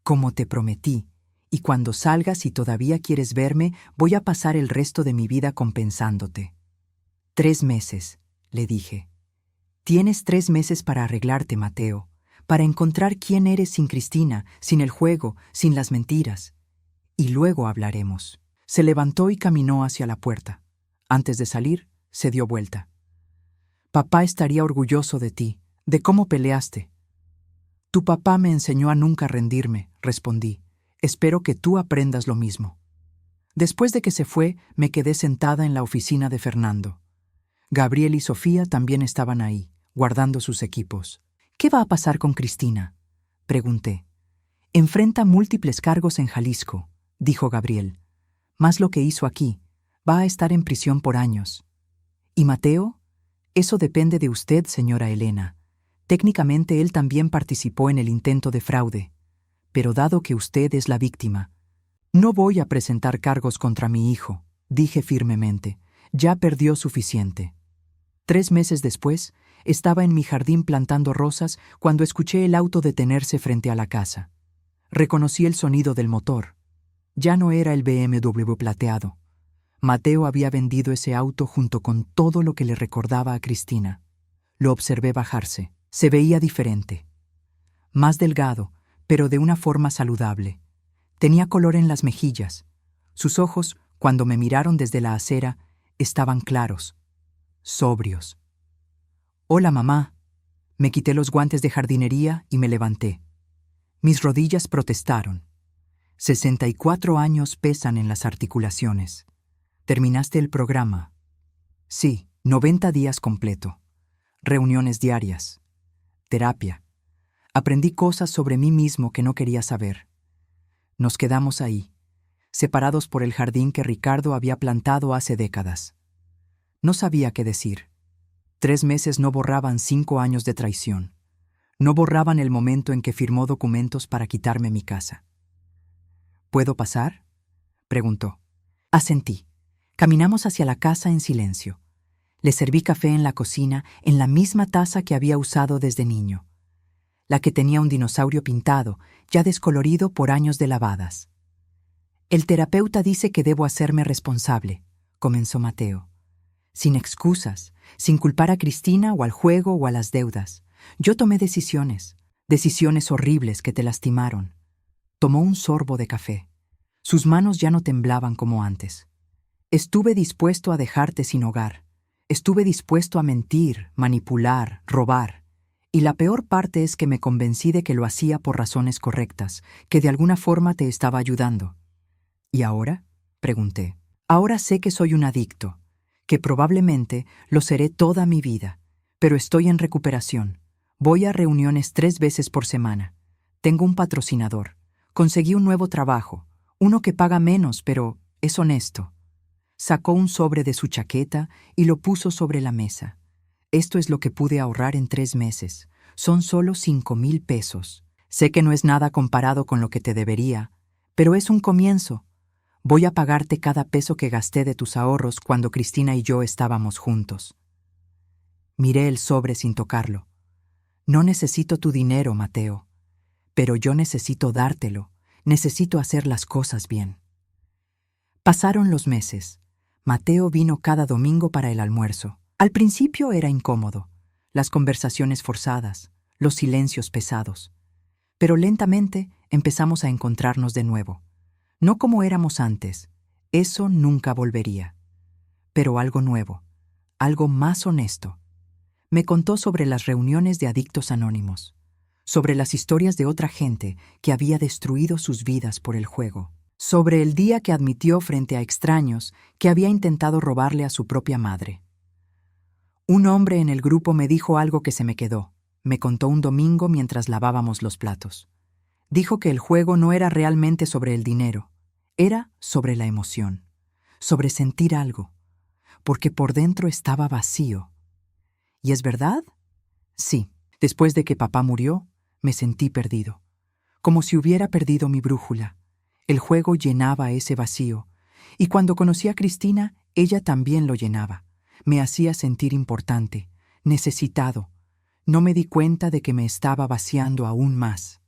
«como te prometí, y cuando salgas y todavía quieres verme, voy a pasar el resto de mi vida compensándote». 3 meses, le dije. «Tienes 3 meses para arreglarte, Mateo, para encontrar quién eres sin Cristina, sin el juego, sin las mentiras. Y luego hablaremos». Se levantó y caminó hacia la puerta. Antes de salir, se dio vuelta. Papá estaría orgulloso de ti, de cómo peleaste. Tu papá me enseñó a nunca rendirme, respondí. Espero que tú aprendas lo mismo. Después de que se fue, me quedé sentada en la oficina de Fernando. Gabriel y Sofía también estaban ahí, guardando sus equipos. ¿Qué va a pasar con Cristina?, pregunté. Enfrenta múltiples cargos en Jalisco, dijo Gabriel. Más lo que hizo aquí. Va a estar en prisión por años. ¿Y Mateo? Eso depende de usted, señora Elena. Técnicamente él también participó en el intento de fraude. Pero dado que usted es la víctima, no voy a presentar cargos contra mi hijo, dije firmemente. Ya perdió suficiente. 3 meses después, estaba en mi jardín plantando rosas cuando escuché el auto detenerse frente a la casa. Reconocí el sonido del motor. Ya no era el BMW plateado. Mateo había vendido ese auto junto con todo lo que le recordaba a Cristina. Lo observé bajarse. Se veía diferente. Más delgado, pero de una forma saludable. Tenía color en las mejillas. Sus ojos, cuando me miraron desde la acera, estaban claros, sobrios. «Hola, mamá». Me quité los guantes de jardinería y me levanté. Mis rodillas protestaron. 64 años pesan en las articulaciones. ¿Terminaste el programa? Sí, 90 días completo. Reuniones diarias. Terapia. Aprendí cosas sobre mí mismo que no quería saber. Nos quedamos ahí, separados por el jardín que Ricardo había plantado hace décadas. No sabía qué decir. 3 meses no borraban 5 años de traición. No borraban el momento en que firmó documentos para quitarme mi casa. ¿Puedo pasar?, preguntó. Asentí. Caminamos hacia la casa en silencio. Le serví café en la cocina en la misma taza que había usado desde niño. La que tenía un dinosaurio pintado, ya descolorido por años de lavadas. El terapeuta dice que debo hacerme responsable, comenzó Mateo. Sin excusas, sin culpar a Cristina o al juego o a las deudas. Yo tomé decisiones horribles que te lastimaron. Tomó un sorbo de café. Sus manos ya no temblaban como antes. Estuve dispuesto a dejarte sin hogar. Estuve dispuesto a mentir, manipular, robar. Y la peor parte es que me convencí de que lo hacía por razones correctas, que de alguna forma te estaba ayudando. ¿Y ahora?, pregunté. Ahora sé que soy un adicto, que probablemente lo seré toda mi vida, pero estoy en recuperación. Voy a reuniones 3 veces por semana. Tengo un patrocinador. Conseguí un nuevo trabajo, uno que paga menos, pero es honesto. Sacó un sobre de su chaqueta y lo puso sobre la mesa. Esto es lo que pude ahorrar en 3 meses. Son solo 5,000 pesos. Sé que no es nada comparado con lo que te debería, pero es un comienzo. Voy a pagarte cada peso que gasté de tus ahorros cuando Cristina y yo estábamos juntos. Miré el sobre sin tocarlo. No necesito tu dinero, Mateo, pero yo necesito dártelo. Necesito hacer las cosas bien. Pasaron los meses. Mateo vino cada domingo para el almuerzo. Al principio era incómodo, las conversaciones forzadas, los silencios pesados. Pero lentamente empezamos a encontrarnos de nuevo. No como éramos antes, eso nunca volvería. Pero algo nuevo, algo más honesto. Me contó sobre las reuniones de adictos anónimos, sobre las historias de otra gente que había destruido sus vidas por el juego, sobre el día que admitió frente a extraños que había intentado robarle a su propia madre. Un hombre en el grupo me dijo algo que se me quedó. Me contó un domingo mientras lavábamos los platos. Dijo que el juego no era realmente sobre el dinero, era sobre la emoción, sobre sentir algo, porque por dentro estaba vacío. ¿Y es verdad? Sí, después de que papá murió, me sentí perdido, como si hubiera perdido mi brújula. El juego llenaba ese vacío, y cuando conocí a Cristina, ella también lo llenaba. Me hacía sentir importante, necesitado. No me di cuenta de que me estaba vaciando aún más.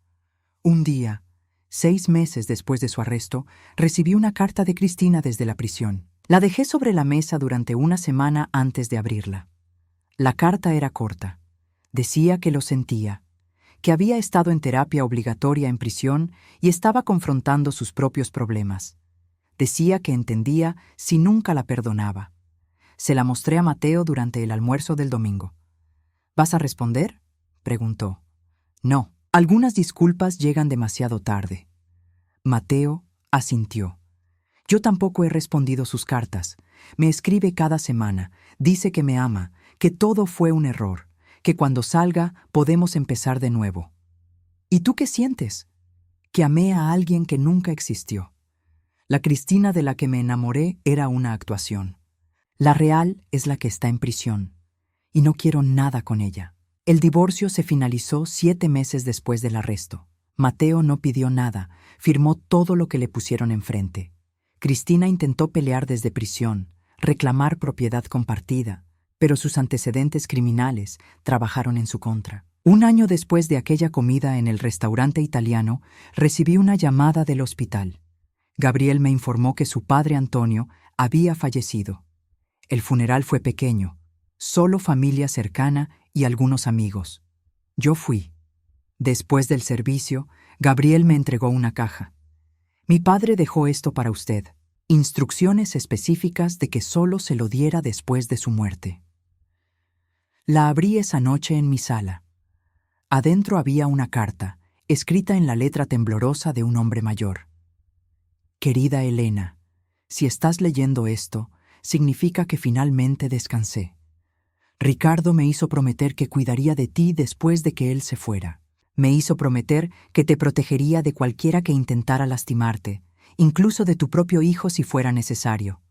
Un día, 6 meses después de su arresto, recibí una carta de Cristina desde la prisión. La dejé sobre la mesa durante una semana antes de abrirla. La carta era corta. Decía que lo sentía, que había estado en terapia obligatoria en prisión y estaba confrontando sus propios problemas. Decía que entendía si nunca la perdonaba. Se la mostré a Mateo durante el almuerzo del domingo. ¿Vas a responder?, preguntó. No, algunas disculpas llegan demasiado tarde. Mateo asintió. Yo tampoco he respondido sus cartas. Me escribe cada semana, dice que me ama, que todo fue un error, que cuando salga podemos empezar de nuevo. ¿Y tú qué sientes? Que amé a alguien que nunca existió. La Cristina de la que me enamoré era una actuación. La real es la que está en prisión, y no quiero nada con ella. El divorcio se finalizó 7 meses después del arresto. Mateo no pidió nada, firmó todo lo que le pusieron enfrente. Cristina intentó pelear desde prisión, reclamar propiedad compartida, pero sus antecedentes criminales trabajaron en su contra. Un año después de aquella comida en el restaurante italiano, recibí una llamada del hospital. Gabriel me informó que su padre Antonio había fallecido. El funeral fue pequeño, solo familia cercana y algunos amigos. Yo fui. Después del servicio, Gabriel me entregó una caja. Mi padre dejó esto para usted. Instrucciones específicas de que solo se lo diera después de su muerte. La abrí esa noche en mi sala. Adentro había una carta, escrita en la letra temblorosa de un hombre mayor. Querida Elena, si estás leyendo esto, significa que finalmente descansé. Ricardo me hizo prometer que cuidaría de ti después de que él se fuera. Me hizo prometer que te protegería de cualquiera que intentara lastimarte, incluso de tu propio hijo si fuera necesario.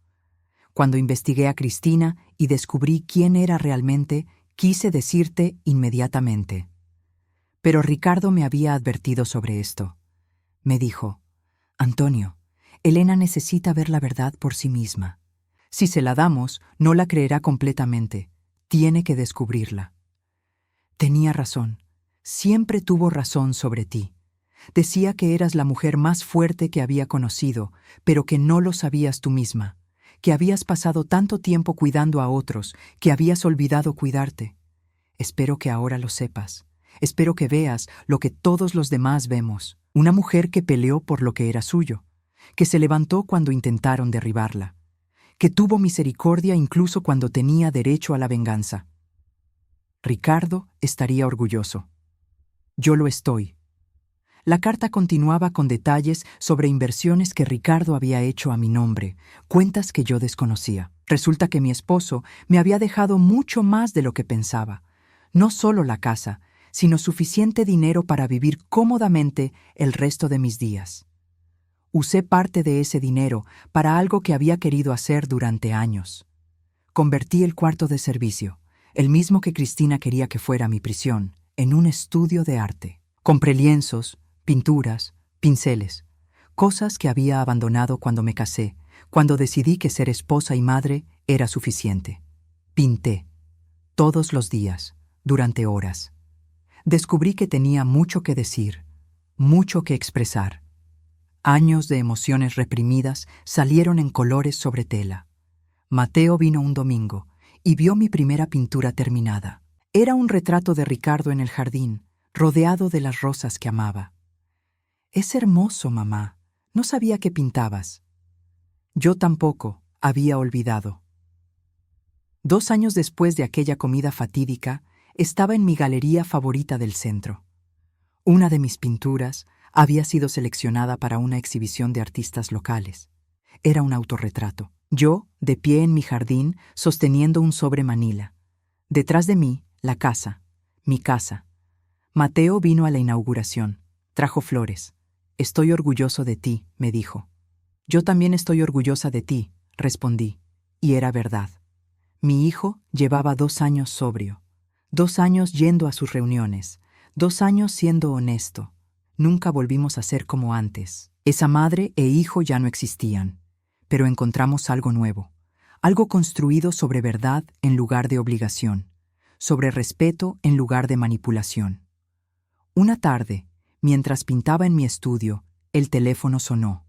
Cuando investigué a Cristina y descubrí quién era realmente, quise decirte inmediatamente. Pero Ricardo me había advertido sobre esto. Me dijo, Antonio, Elena necesita ver la verdad por sí misma. Si se la damos, no la creerá completamente. Tiene que descubrirla. Tenía razón. Siempre tuvo razón sobre ti. Decía que eras la mujer más fuerte que había conocido, pero que no lo sabías tú misma, que habías pasado tanto tiempo cuidando a otros, que habías olvidado cuidarte. Espero que ahora lo sepas. Espero que veas lo que todos los demás vemos. Una mujer que peleó por lo que era suyo, que se levantó cuando intentaron derribarla, que tuvo misericordia incluso cuando tenía derecho a la venganza. Ricardo estaría orgulloso. Yo lo estoy. La carta continuaba con detalles sobre inversiones que Ricardo había hecho a mi nombre, cuentas que yo desconocía. Resulta que mi esposo me había dejado mucho más de lo que pensaba. No solo la casa, sino suficiente dinero para vivir cómodamente el resto de mis días. Usé parte de ese dinero para algo que había querido hacer durante años. Convertí el cuarto de servicio, el mismo que Cristina quería que fuera mi prisión, en un estudio de arte. Compré lienzos, pinturas, pinceles, cosas que había abandonado cuando me casé, cuando decidí que ser esposa y madre era suficiente. Pinté, todos los días, durante horas. Descubrí que tenía mucho que decir, mucho que expresar. Años de emociones reprimidas salieron en colores sobre tela. Mateo vino un domingo y vio mi primera pintura terminada. Era un retrato de Ricardo en el jardín, rodeado de las rosas que amaba. «Es hermoso, mamá. No sabía que pintabas». Yo tampoco, había olvidado. 2 años después de aquella comida fatídica, estaba en mi galería favorita del centro. Una de mis pinturas había sido seleccionada para una exhibición de artistas locales. Era un autorretrato. Yo, de pie en mi jardín, sosteniendo un sobre manila. Detrás de mí, la casa, mi casa. Mateo vino a la inauguración. Trajo flores. «Estoy orgulloso de ti», me dijo. «Yo también estoy orgullosa de ti», respondí. Y era verdad. Mi hijo llevaba 2 años sobrio. 2 años yendo a sus reuniones. 2 años siendo honesto. Nunca volvimos a ser como antes. Esa madre e hijo ya no existían. Pero encontramos algo nuevo. Algo construido sobre verdad en lugar de obligación. Sobre respeto en lugar de manipulación. Una tarde, mientras pintaba en mi estudio, el teléfono sonó.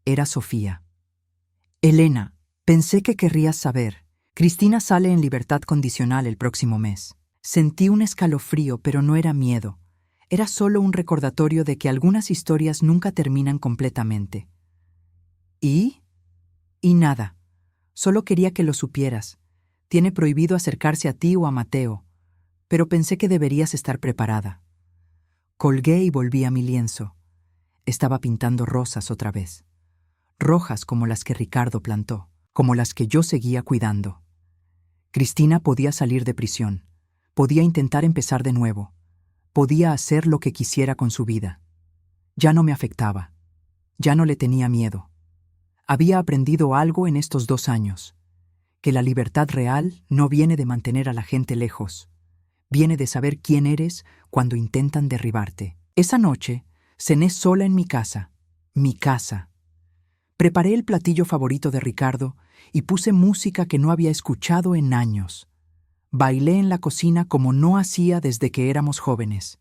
Era Sofía. «Elena, pensé que querrías saber. Cristina sale en libertad condicional el próximo mes». Sentí un escalofrío, pero no era miedo. Era solo un recordatorio de que algunas historias nunca terminan completamente. ¿Y? Y nada. Solo quería que lo supieras. Tiene prohibido acercarse a ti o a Mateo, pero pensé que deberías estar preparada. Colgué y volví a mi lienzo. Estaba pintando rosas otra vez. Rojas como las que Ricardo plantó, como las que yo seguía cuidando. Cristina podía salir de prisión, podía intentar empezar de nuevo, podía hacer lo que quisiera con su vida. Ya no me afectaba, ya no le tenía miedo. Había aprendido algo en estos 2 años, que la libertad real no viene de mantener a la gente lejos, viene de saber quién eres cuando intentan derribarte. Esa noche, cené sola en mi casa, mi casa. Preparé el platillo favorito de Ricardo y puse música que no había escuchado en años. Bailé en la cocina como no hacía desde que éramos jóvenes.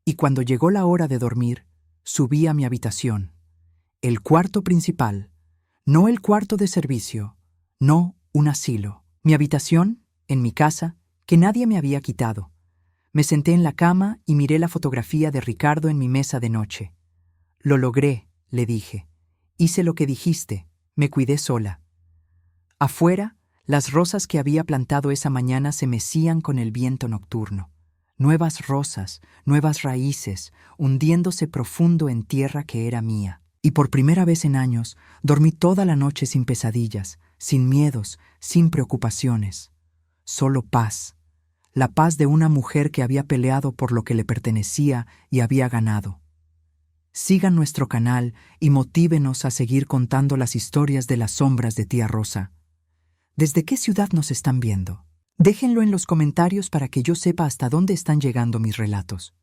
Y cuando llegó la hora de dormir, subí a mi habitación. El cuarto principal, no el cuarto de servicio, no un asilo. Mi habitación, en mi casa, que nadie me había quitado. Me senté en la cama y miré la fotografía de Ricardo en mi mesa de noche. Lo logré, le dije. Hice lo que dijiste, me cuidé sola. Afuera, las rosas que había plantado esa mañana se mecían con el viento nocturno. Nuevas rosas, nuevas raíces, hundiéndose profundo en tierra que era mía. Y por primera vez en años, dormí toda la noche sin pesadillas, sin miedos, sin preocupaciones. Solo paz. La paz de una mujer que había peleado por lo que le pertenecía y había ganado. Sigan nuestro canal y motívenos a seguir contando las historias de las sombras de Tía Rosa. ¿Desde qué ciudad nos están viendo? Déjenlo en los comentarios para que yo sepa hasta dónde están llegando mis relatos.